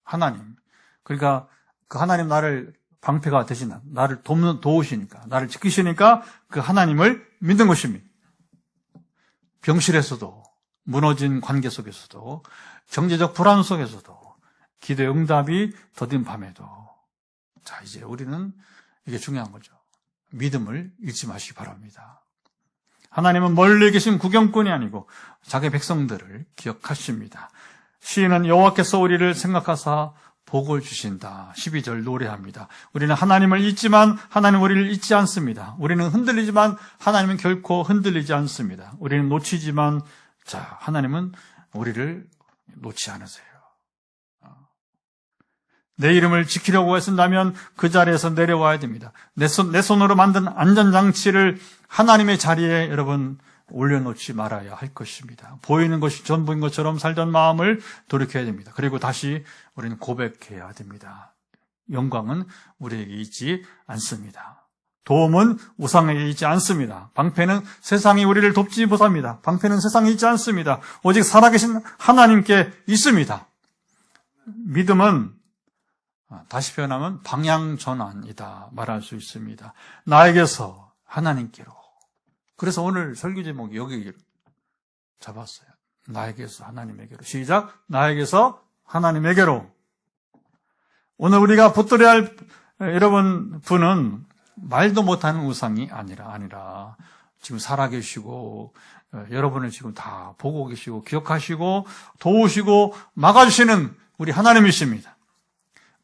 하나님. 그러니까 그 하나님 나를 방패가 되시는, 나를 도우시니까, 나를 지키시니까 그 하나님을 믿는 것입니다. 병실에서도, 무너진 관계 속에서도, 경제적 불안 속에서도, 기도의 응답이 더딘 밤에도. 자, 이제 우리는 이게 중요한 거죠. 믿음을 잃지 마시기 바랍니다. 하나님은 멀리 계신 구경꾼이 아니고 자기 백성들을 기억하십니다. 시인은 여호와께서 우리를 생각하사 복을 주신다. 12절 노래합니다. 우리는 하나님을 잊지만 하나님은 우리를 잊지 않습니다. 우리는 흔들리지만 하나님은 결코 흔들리지 않습니다. 우리는 놓치지만 하나님은 우리를 놓지 않으세요. 내 이름을 지키려고 애쓴다면 그 자리에서 내려와야 됩니다. 내 손으로 만든 안전장치를 하나님의 자리에 여러분 올려놓지 말아야 할 것입니다. 보이는 것이 전부인 것처럼 살던 마음을 돌이켜야 됩니다. 그리고 다시 우리는 고백해야 됩니다. 영광은 우리에게 있지 않습니다. 도움은 우상에게 있지 않습니다. 방패는 세상이 우리를 돕지 못합니다. 방패는 세상에 있지 않습니다. 오직 살아계신 하나님께 있습니다. 믿음은 다시 표현하면 방향전환이다 말할 수 있습니다. 나에게서 하나님께로. 그래서 오늘 설교 제목이 여기 잡았어요. 나에게서 하나님에게로. 시작. 나에게서 하나님에게로. 오늘 우리가 붙들어야 할 여러분 분은 말도 못하는 우상이 아니라 지금 살아계시고 여러분을 지금 다 보고 계시고 기억하시고 도우시고 막아주시는 우리 하나님이십니다.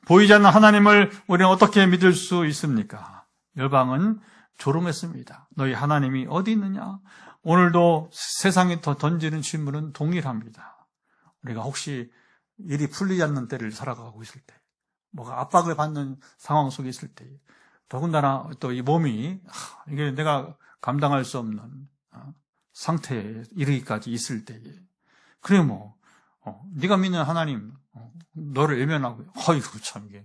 보이지 않는 하나님을 우리는 어떻게 믿을 수 있습니까? 열방은 조롱했습니다. 너희 하나님이 어디 있느냐? 오늘도 세상이 더 던지는 질문은 동일합니다. 우리가 혹시 일이 풀리지 않는 때를 살아가고 있을 때, 뭐가 압박을 받는 상황 속에 있을 때, 더군다나 또 이 몸이 이게 내가 감당할 수 없는 상태에 이르기까지 있을 때에, 그래 네가 믿는 하나님 너를 외면하고, 어이구 참 이게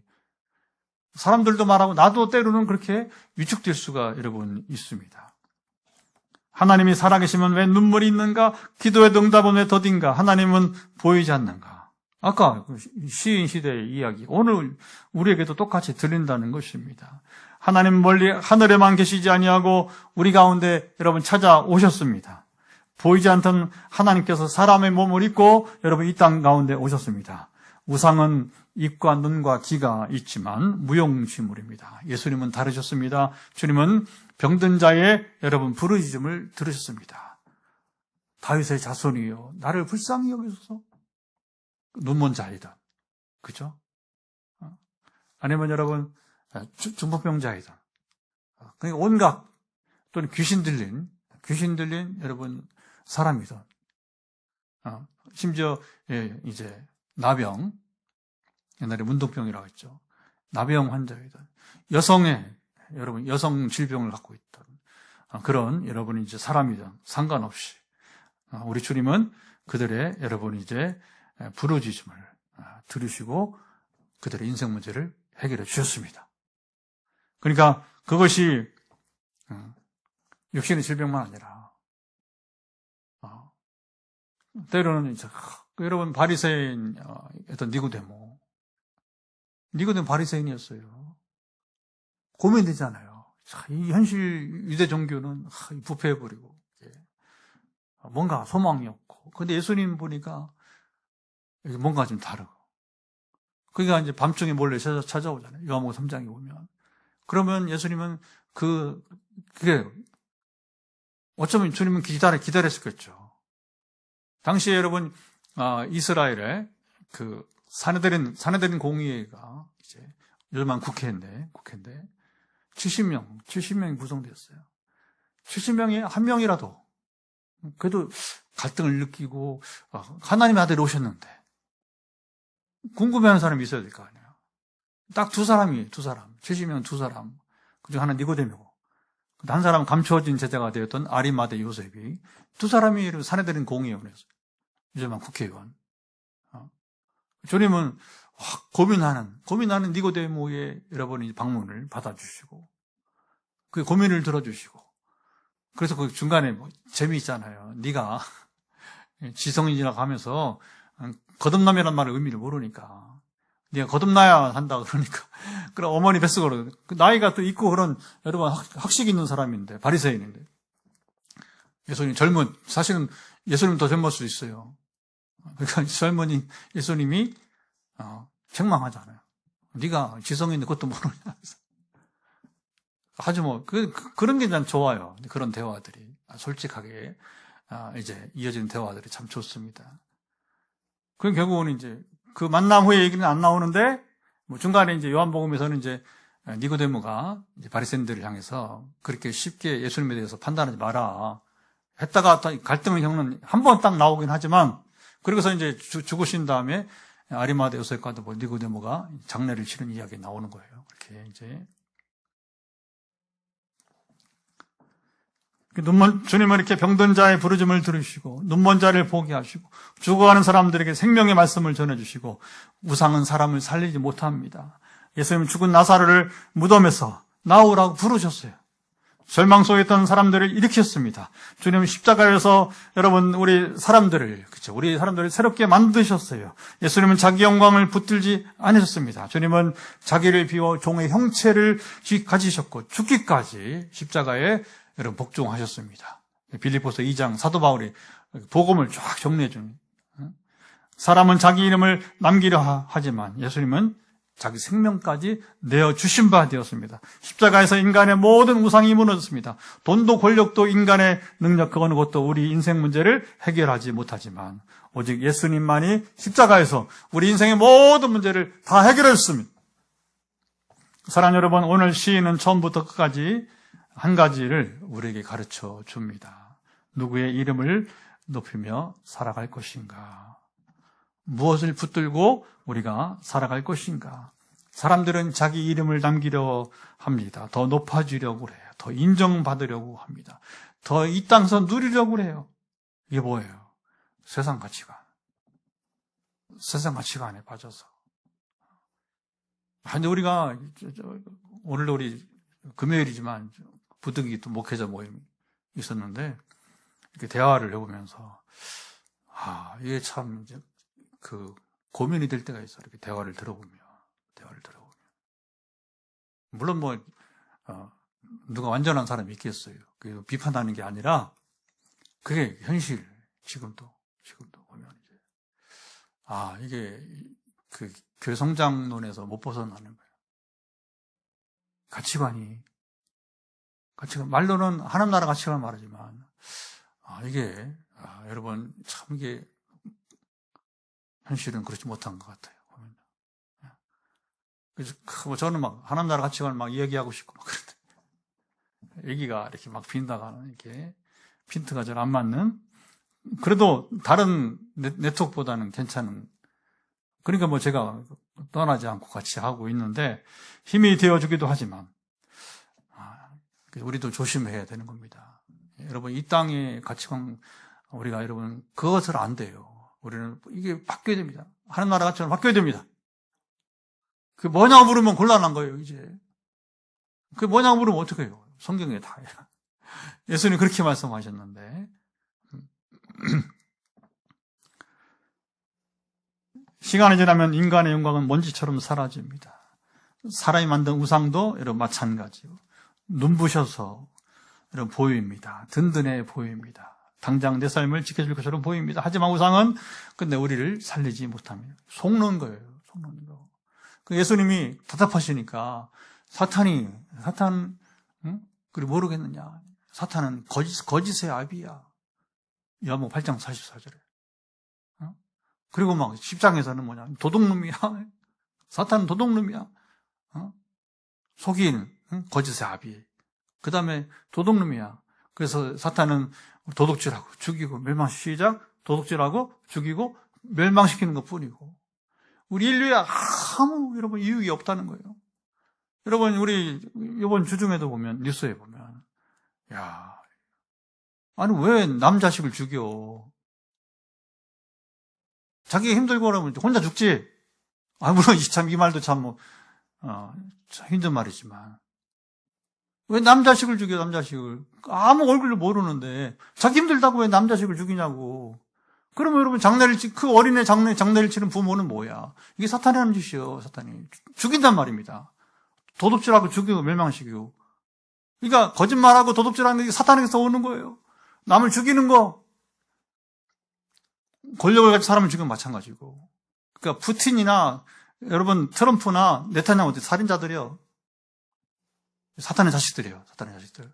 사람들도 말하고 나도 때로는 그렇게 위축될 수가 여러분 있습니다. 하나님이 살아계시면 왜 눈물이 있는가? 기도의 응답은 왜 더딘가? 하나님은 보이지 않는가? 아까 시인 시대의 이야기 오늘 우리에게도 똑같이 들린다는 것입니다. 하나님 멀리 하늘에만 계시지 아니하고 우리 가운데 여러분 찾아오셨습니다. 보이지 않던 하나님께서 사람의 몸을 입고 여러분 이 땅 가운데 오셨습니다. 우상은 입과 눈과 귀가 있지만 무용지물입니다. 예수님은 다르셨습니다. 주님은 병든 자의 여러분 부르짖음을 들으셨습니다. 다윗의 자손이요 나를 불쌍히 여기소서. 눈먼 자이다. 그죠? 아니면 여러분 중풍병자이다. 그러니까 온갖 또는 귀신 들린 여러분 사람이다. 심지어 이제 나병, 옛날에 문둥병이라고 했죠. 나병 환자이다. 여러분 여성 질병을 갖고 있다. 그런 여러분 이제 사람이다. 상관없이 우리 주님은 그들의 여러분 이제 부르짖음을 들으시고 그들의 인생 문제를 해결해 주셨습니다. 그러니까 그것이 육신의 질병만 아니라 때로는 이제 여러분 바리새인이었던 니고데모 바리새인이었어요. 고민되잖아요. 이 현실 유대 종교는 부패해버리고 뭔가 소망이 없고 근데 예수님 보니까 뭔가 좀 다르고 그러니까 이제 밤중에 몰래 찾아오잖아요. 요한복음 3장에 보면 그러면 예수님은 그게 어쩌면 주님은 기다렸었겠죠. 당시에 여러분 이스라엘의 그 사내들인 공의회가 이제 요즘은 국회인데 70명이 구성되었어요. 70명이 한 명이라도 그래도 갈등을 느끼고 하나님의 아들이 오셨는데 궁금해하는 사람이 있어야 될 거 아니에요. 딱 두 사람. 70명 두 사람. 그중 하나 니고데모고 한 사람은 감추어진 제자가 되었던 아리마대 요셉이 두 사람이 사내들인 공의원이었어요. 요즘은 국회의원. 주님은 고민하는 니고데모의 여러분이 방문을 받아주시고 그 고민을 들어주시고 그래서 그 중간에 재미있잖아요. 네가 지성인이라고 하면서 거듭남이라는 말의 의미를 모르니까 네가 거듭나야 한다 그러니까 그럼 어머니 뱃속으로 나이가 또 있고 그런 여러분 학식 있는 사람인데 바리새인인데 예수님 사실은 예수님 더 젊을 수 있어요. 그러니까 젊은 예수님이 책망하잖아요. 네가 지성인데 그것도 모르냐. 아주 그런 게 난 좋아요. 그런 대화들이 솔직하게 이제 이어지는 대화들이 참 좋습니다. 그럼 결국은 이제 그 만남 후의 얘기는 안 나오는데 중간에 이제 요한복음에서는 이제 니고데모가 이제 바리새인들을 향해서 그렇게 쉽게 예수님에 대해서 판단하지 마라 했다가 갈등을 겪는 한 번 딱 나오긴 하지만 그러고서 이제 죽으신 다음에 아리마대 요셉과 니고데모가 장례를 치른 이야기 나오는 거예요. 그렇게 이제 주님은 이렇게 병든 자의 부르짖음을 들으시고 눈먼 자를 보게 하시고 죽어가는 사람들에게 생명의 말씀을 전해주시고 우상은 사람을 살리지 못합니다. 예수님은 죽은 나사로를 무덤에서 나오라고 부르셨어요. 절망 속에 있던 사람들을 일으켰습니다. 주님은 십자가에서 여러분 우리 사람들을 새롭게 만드셨어요. 예수님은 자기 영광을 붙들지 않으셨습니다. 주님은 자기를 비워 종의 형체를 가지셨고 죽기까지 십자가에 여러분 복종하셨습니다. 빌립보서 2장 사도 바울이 복음을 쫙 정리해 줍니다. 사람은 자기 이름을 남기려 하지만 예수님은 자기 생명까지 내어주신 바 되었습니다. 십자가에서 인간의 모든 우상이 무너졌습니다. 돈도 권력도 인간의 능력 그것도 우리 인생 문제를 해결하지 못하지만 오직 예수님만이 십자가에서 우리 인생의 모든 문제를 다 해결했습니다. 사랑하는 여러분, 오늘 시인은 처음부터 끝까지 한 가지를 우리에게 가르쳐 줍니다. 누구의 이름을 높이며 살아갈 것인가? 무엇을 붙들고 우리가 살아갈 것인가? 사람들은 자기 이름을 남기려 합니다. 더 높아지려고 해요. 더 인정받으려고 합니다. 더 이 땅에서 누리려고 해요. 이게 뭐예요? 세상 가치관. 세상 가치관에 빠져서. 근데 우리가 오늘도 우리 금요일이지만 부득이 또 목회자 모임이 있었는데 이렇게 대화를 해보면서 이게 참 이제 고민이 될 때가 있어. 이렇게 대화를 들어보면 물론 누가 완전한 사람이 있겠어요. 비판하는 게 아니라 그게 현실. 지금도 보면 이제 이게 그 교회 성장론에서 못 벗어나는 거예요. 가치관 말로는 하나님 나라 가치관 말하지만 이게 여러분 참 이게 현실은 그렇지 못한 것 같아요. 그래서 저는 막 하나님 나라 가치관을 막 이야기하고 싶고 막 그런데 얘기가 이렇게 막 빈다가는 이렇게 핀트가 잘 안 맞는, 그래도 다른 네트워크보다는 괜찮은, 그러니까 뭐 제가 떠나지 않고 같이 하고 있는데 힘이 되어주기도 하지만 우리도 조심해야 되는 겁니다. 여러분 이 땅의 가치관 우리가 여러분 그것을 안 돼요. 우리는 이게 바뀌어야 됩니다. 하나님 나라 가치관 바뀌어야 됩니다. 그 뭐냐고 물으면 곤란한 거예요. 이제 그 뭐냐고 물으면 어떻게 해요? 성경에 다 예수님 그렇게 말씀하셨는데 시간이 지나면 인간의 영광은 먼지처럼 사라집니다. 사람이 만든 우상도 여러분 마찬가지요. 눈부셔서 여러분 보입니다. 든든해 보입니다. 당장 내 삶을 지켜줄 것처럼 보입니다. 하지만 우상은 근데 우리를 살리지 못합니다. 속는 거예요. 속는 거. 예수님이 답답하시니까 사탄 그리고 모르겠느냐. 사탄은 거짓의 아비야. 요한복음 8장 44절에. 그리고 막 10장에서는 뭐냐. 도둑놈이야. 사탄은 도둑놈이야. 속인 거짓의 아비. 그 다음에 도둑놈이야. 그래서 사탄은 도둑질하고 죽이고 멸망시키자 도둑질하고 죽이고 멸망시키는 것 뿐이고 우리 인류에 아무 여러분 이유가 없다는 거예요. 여러분 우리 이번 주중에도 보면 뉴스에 보면 아니 왜 남 자식을 죽여? 자기가 힘들고 그러면 혼자 죽지. 물론 참 이 말도 참 힘든 말이지만 왜 남자식을 죽여, 남자식을. 아무 얼굴도 모르는데, 자기 힘들다고 왜 남자식을 죽이냐고. 그러면 여러분, 그 어린애 장례를 치는 부모는 뭐야? 이게 사탄이 하는 짓이요, 사탄이. 죽인단 말입니다. 도둑질하고 죽이고 멸망시키고. 그러니까, 거짓말하고 도둑질하는 게 사탄에게서 오는 거예요. 남을 죽이는 거. 권력을 가진 사람을 죽이면 마찬가지고. 그러니까, 푸틴이나, 여러분, 트럼프나 네타냐후 살인자들이요. 사탄의 자식들이에요. 사탄의 자식들.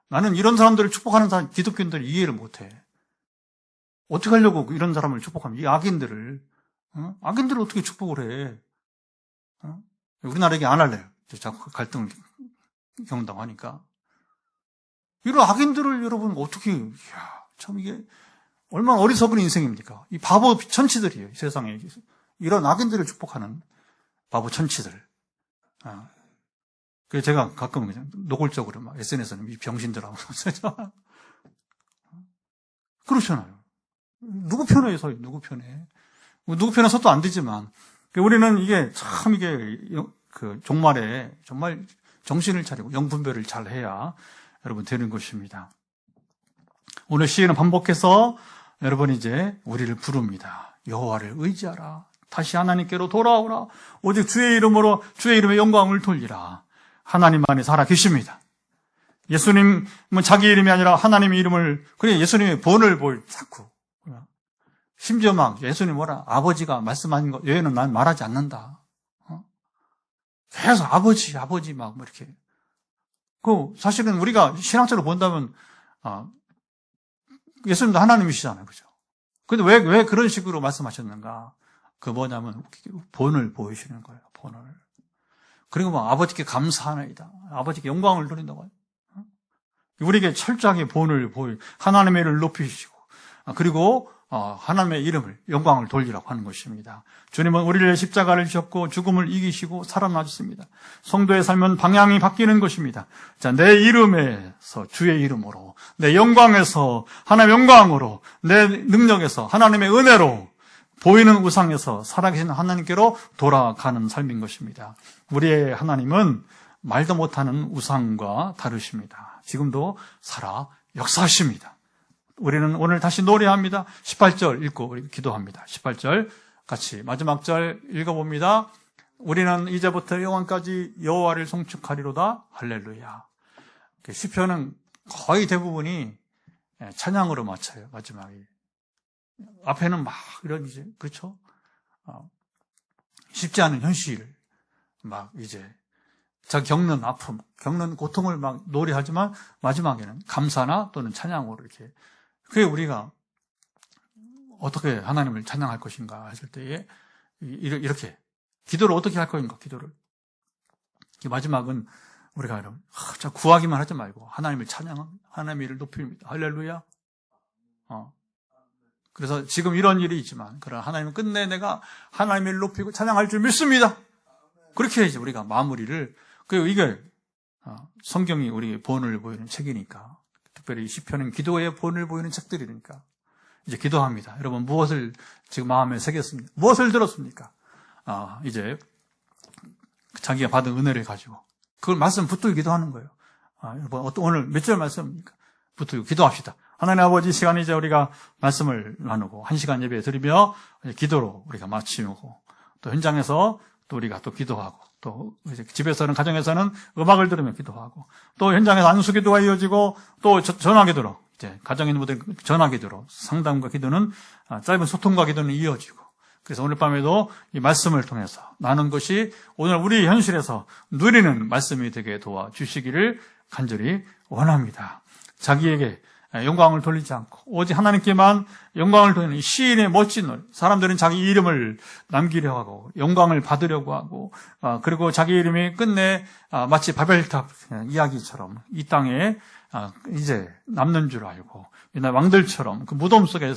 나는 이런 사람들을 축복하는 사람, 기독교인들을 이해를 못해. 어떻게 하려고 이런 사람을 축복하면, 이 악인들을, 악인들을 어떻게 축복을 해? 우리나라 얘기 안 할래요. 자꾸 갈등을 겪는다고 하니까. 이런 악인들을 여러분 어떻게, 참 이게 얼마나 어리석은 인생입니까? 이 바보 천치들이에요. 세상에. 이런 악인들을 축복하는 바보 천치들. 그래서 제가 가끔 그냥 노골적으로 막 SNS에는 이 병신들하고 그렇잖아요. 누구 편에 서요? 누구 편에? 누구 편에 서도 안 되지만 우리는 이게 참 이게 그 종말에 정말 정신을 차리고 영분별을 잘 해야 여러분 되는 것입니다. 오늘 시에는 반복해서 여러분 이제 우리를 부릅니다. 여호와를 의지하라. 다시 하나님께로 돌아오라. 오직 주의 이름으로 주의 이름의 영광을 돌리라. 하나님만이 살아 계십니다. 예수님은 자기 이름이 아니라 하나님의 이름을, 그래, 예수님의 본을 자꾸. 심지어 막 예수님 뭐라, 아버지가 말씀하신 것 외에는 난 말하지 않는다. 계속 아버지 막 이렇게. 사실은 우리가 신앙적으로 본다면, 예수님도 하나님이시잖아요. 그죠? 근데 왜 그런 식으로 말씀하셨는가? 뭐냐면, 본을 보이시는 거예요, 본을. 그리고 아버지께 감사하나이다. 아버지께 영광을 돌린다고 해요. 우리에게 철저하게 본을 하나님의 이름을 높이시고, 그리고 하나님의 이름을, 영광을 돌리라고 하는 것입니다. 주님은 우리를 십자가를 지셨고 죽음을 이기시고 살아나셨습니다. 성도의 삶은 방향이 바뀌는 것입니다. 자, 내 이름에서 주의 이름으로, 내 영광에서 하나님의 영광으로, 내 능력에서 하나님의 은혜로, 보이는 우상에서 살아계신 하나님께로 돌아가는 삶인 것입니다. 우리의 하나님은 말도 못하는 우상과 다르십니다. 지금도 살아 역사하십니다. 우리는 오늘 다시 노래합니다. 18절 읽고 우리 기도합니다. 18절 같이 마지막 절 읽어봅니다. 우리는 이제부터 영원까지 여호와를 송축하리로다. 할렐루야. 시편은 거의 대부분이 찬양으로 맞춰요. 마지막에. 앞에는 막 이런 이제 그렇죠? 쉽지 않은 현실, 막 이제 자기 겪는 아픔, 겪는 고통을 막 노래하지만 마지막에는 감사나 또는 찬양으로 이렇게. 그게 우리가 어떻게 하나님을 찬양할 것인가 했을 때에 이렇게 기도를 어떻게 할 것인가, 기도를. 마지막은 우리가 구하기만 하지 말고 하나님을 찬양하고 하나님의 일을 높입니다. 할렐루야. 그래서 지금 이런 일이 있지만 그러나 하나님은 끝내 내가 하나님의 일을 높이고 찬양할 줄 믿습니다. 그렇게 이제 우리가 마무리를. 그리고 이게 성경이 우리 본을 보이는 책이니까, 특별히 시편은 기도의 본을 보이는 책들이니까 이제 기도합니다. 여러분 무엇을 지금 마음에 새겼습니까? 무엇을 들었습니까? 이제 자기가 받은 은혜를 가지고 그걸 말씀 붙들고 기도하는 거예요. 여러분 오늘 몇 절 말씀입니까? 붙들고 기도합시다. 하나님 아버지, 시간 이제 우리가 말씀을 나누고 1시간 예배 드리며 기도로 우리가 마치고 또 현장에서 또 우리가 또 기도하고 또 이제 집에서는 가정에서는 음악을 들으며 기도하고 또 현장에서 안수 기도가 이어지고 또 전화 기도로 이제 가정에 있는 분들 전화 기도로 상담과 기도는 짧은 소통과 기도는 이어지고, 그래서 오늘 밤에도 이 말씀을 통해서 나눈 것이 오늘 우리 현실에서 누리는 말씀이 되게 도와주시기를 간절히 원합니다. 자기에게 영광을 돌리지 않고 오직 하나님께만 영광을 돌리는 시인의 멋진 노래. 사람들은 자기 이름을 남기려 하고 영광을 받으려고 하고 그리고 자기 이름이 끝내 마치 바벨탑 이야기처럼 이 땅에 이제 남는 줄 알고 옛날 왕들처럼 그 무덤 속에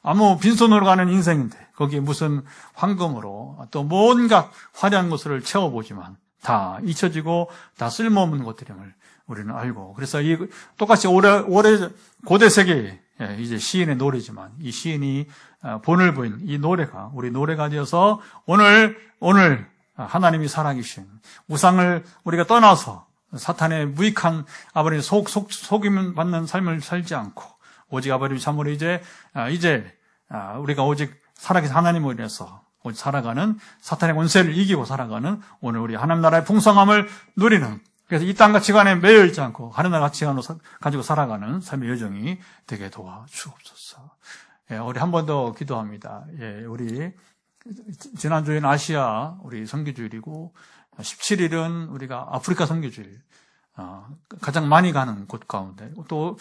아무 빈손으로 가는 인생인데 거기에 무슨 황금으로 또 뭔가 화려한 것을 채워보지만 다 잊혀지고 다 쓸모없는 것들임을 우리는 알고, 그래서 이 똑같이 오래 고대 세계의 이제 시인의 노래지만 이 시인이 본을 보인 이 노래가 우리 노래가 되어서 오늘 하나님이 살아계신 우상을 우리가 떠나서 사탄의 무익한 아버지 속임 받는 삶을 살지 않고 오직 아버지 참으로 이제 우리가 오직 살아계신 하나님을 위해서 오직 살아가는 사탄의 권세를 이기고 살아가는 오늘 우리 하나님 나라의 풍성함을 누리는, 그래서 이 땅 가치관에 매여 있지 않고 하늘나라 가치관으로 가지고 살아가는 삶의 여정이 되게 도와주옵소서. 우리 한 번 더 기도합니다. 우리 지난주에는 아시아 우리 선교주일이고 17일은 우리가 아프리카 선교주일, 가장 많이 가는 곳 가운데 또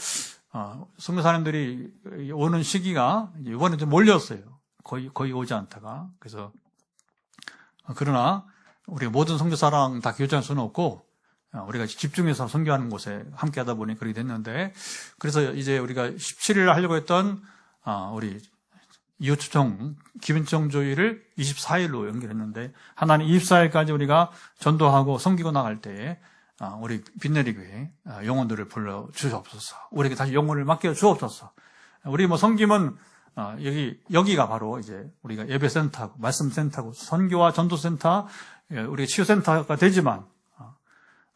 선교사님들이 오는 시기가 이번에 좀 몰렸어요. 거의 오지 않다가. 그래서 그러나 우리 모든 선교사랑 다 교제할 수는 없고 우리가 집중해서 선교하는 곳에 함께 하다 보니 그렇게 됐는데, 그래서 이제 우리가 17일 하려고 했던 우리 이웃초청 기빈청 조의를 24일로 연결했는데 하나님 24일까지 우리가 전도하고 섬기고 나갈 때에 우리 빛내리교회 영혼들을 불러 주옵소서. 우리에게 다시 영혼을 맡겨 주옵소서. 우리 섬김은 여기가 바로 이제 우리가 예배센터고 말씀센터고 선교와 전도센터, 우리가 치유센터가 되지만,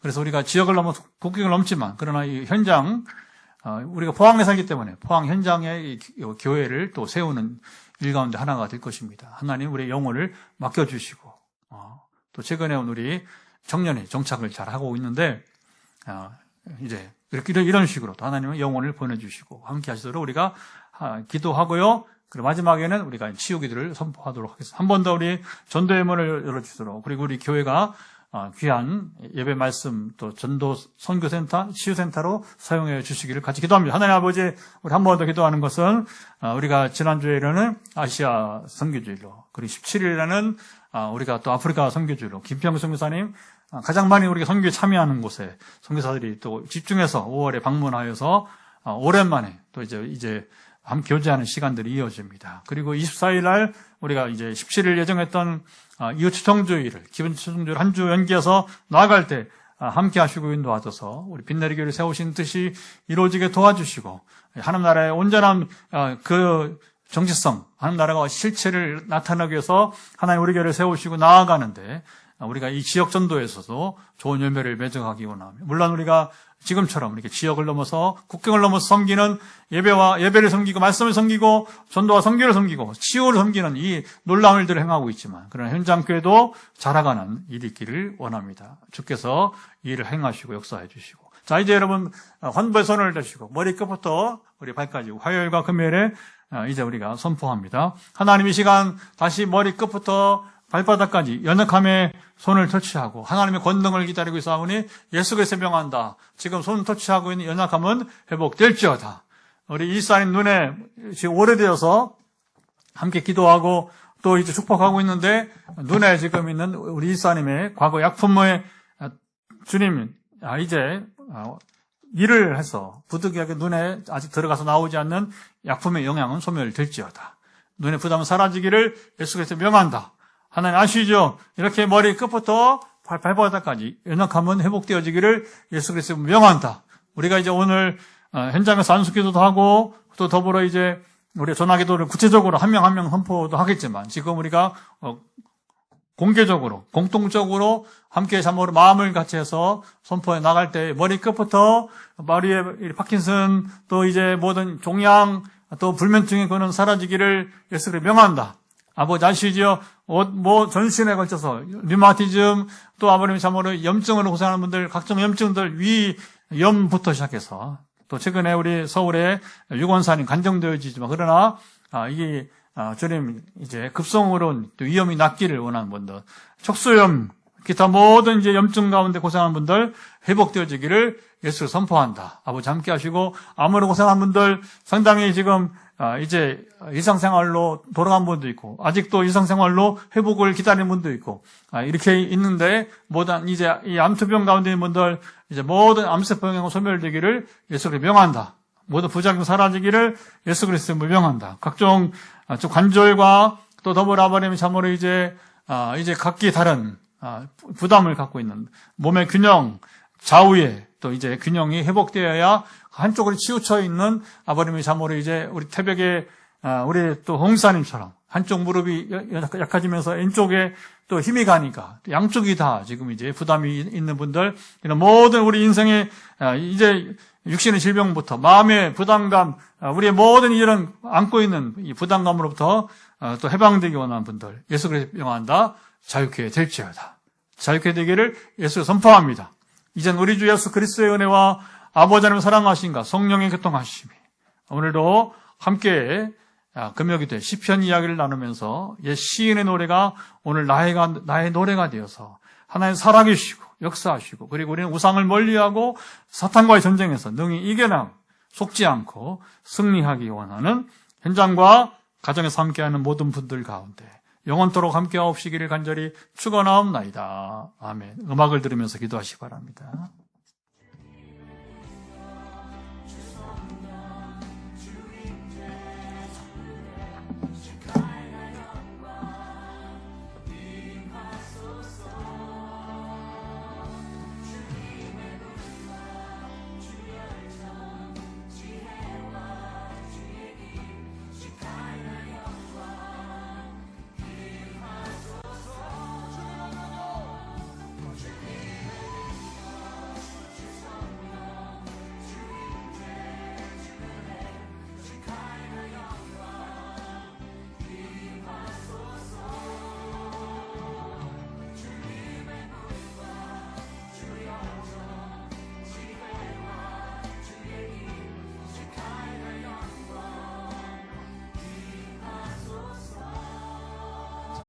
그래서 우리가 지역을 넘어 국경을 넘지만, 그러나 이 현장, 우리가 포항에 살기 때문에 포항 현장에 이 교회를 또 세우는 일 가운데 하나가 될 것입니다. 하나님 우리의 영혼을 맡겨주시고, 또 최근에 우리 청년이 정착을 잘 하고 있는데, 이제 이런 식으로 또 하나님은 영혼을 보내주시고 함께 하시도록 우리가 기도하고요. 그리고 마지막에는 우리가 치유 기도를 선포하도록 하겠습니다. 한 번 더 우리 전도의 문을 열어주시도록, 그리고 우리 교회가 귀한 예배 말씀 또 전도 선교센터, 치유센터로 사용해 주시기를 같이 기도합니다. 하나님 아버지, 우리 한 번 더 기도하는 것은 우리가 지난주에는 아시아 선교주일로, 그리고 17일에는 우리가 또 아프리카 선교주일로 김평 선교사님 가장 많이 우리가 선교에 참여하는 곳에 선교사들이 또 집중해서 5월에 방문하여서 오랜만에 또 이제 함께 교제하는 시간들이 이어집니다. 그리고 24일 날 우리가 이제 17일 예정했던 이웃초청주의를 기본초청주의를 한 주 연기해서 나아갈 때 함께 하시고 인도하셔서 우리 빛내리교회를 세우신 뜻이 이루어지게 도와주시고 하나님 나라의 온전한 그 정체성, 하나님 나라가 실체를 나타내기 위해서 하나님 우리 교회를 세우시고 나아가는데 우리가 이 지역 전도에서도 좋은 열매를 맺어가기 원합니다. 물론 우리가 지금처럼 이렇게 지역을 넘어서 국경을 넘어서 섬기는 예배를 섬기고 말씀을 섬기고 전도와 선교를 섬기고 치유를 섬기는 이 놀라운 일들을 행하고 있지만 그러나 현장교회도 자라가는 일이 있기를 원합니다. 주께서 이 일을 행하시고 역사해 주시고 자 이제 여러분 환부의 손을 드시고 머리끝부터 우리 발까지 화요일과 금요일에 이제 우리가 선포합니다. 하나님 이 시간 다시 머리끝부터 발바닥까지 연약함에 손을 터치하고 하나님의 권능을 기다리고 있사오니 예수 그리스도의 명한다. 지금 손 터치하고 있는 연약함은 회복될지어다. 우리 일사님 눈에 지금 오래되어서 함께 기도하고 또 이제 축복하고 있는데 눈에 지금 있는 우리 일사님의 과거 약품의 주님 이제 일을 해서 부득이하게 눈에 아직 들어가서 나오지 않는 약품의 영향은 소멸될지어다. 눈의 부담은 사라지기를 예수 그리스도의 명한다. 하나님 아시죠? 이렇게 머리 끝부터 발바닥까지 연약함은 회복되어지기를 예수 그리스도 명한다. 우리가 이제 오늘 현장에서 안수기도도 하고 또 더불어 이제 우리 전화기도를 구체적으로 한 명 한 명 선포도 하겠지만 지금 우리가 공개적으로 공통적으로 함께 잠으로 마음을 같이 해서 선포해 나갈 때 머리 끝부터 머리에 파킨슨 또 이제 모든 종양 또 불면증의 그는 사라지기를 예수 그리스도 명한다. 아버지 아시죠? 전신에 걸쳐서 류마티즘 또 아버님 참으로 염증으로 고생하는 분들 각종 염증들 위염부터 시작해서 또 최근에 우리 서울에 유권산이 간정되어지지만 그러나 이게 주님 이제 급성으로 위험이 낮기를 원하는 분들 척수염 기타 모든 이제 염증 가운데 고생하는 분들 회복되어지기를 예수 선포한다. 아버지 함께 하시고 아무리 고생한 분들 상당히 지금 이제 일상생활로 돌아간 분도 있고 아직도 일상생활로 회복을 기다리는 분도 있고 이렇게 있는데 모든 이제 이 암투병 가운데 있는 분들 이제 모든 암세포병 소멸되기를 예수 그리스도 명한다. 모든 부작용 사라지기를 예수 그리스도 명한다. 각종 관절과 또 더불어 아버님이 참으로 이제 각기 다른 부담을 갖고 있는 몸의 균형 좌우에 또 이제 균형이 회복되어야 한쪽으로 치우쳐 있는 아버님이 참으로 이제 우리 태백의 우리 또 홍사님처럼 한쪽 무릎이 약해지면서 왼쪽에 또 힘이 가니까 양쪽이 다 지금 이제 부담이 있는 분들 이런 모든 우리 인생의 이제 육신의 질병부터 마음의 부담감 우리의 모든 이런 안고 있는 이 부담감으로부터 또 해방되기 원하는 분들 예수 그리스도 명한다. 자유케 될지어다. 자유케 되기를 예수 선포합니다. 이젠 우리 주 예수 그리스도의 은혜와 아버지 하나님의 사랑하심과 성령의 교통하심이 오늘도 함께 금요기도에 시편 이야기를 나누면서 옛 시인의 노래가 오늘 나의 노래가 되어서 하나님 살아계시고 역사하시고 그리고 우리는 우상을 멀리하고 사탄과의 전쟁에서 능히 이겨나 속지 않고 승리하기 원하는 현장과 가정에서 함께하는 모든 분들 가운데 영원토록 함께하옵시기를 간절히 축원하옵나이다. 아멘. 음악을 들으면서 기도하시기 바랍니다.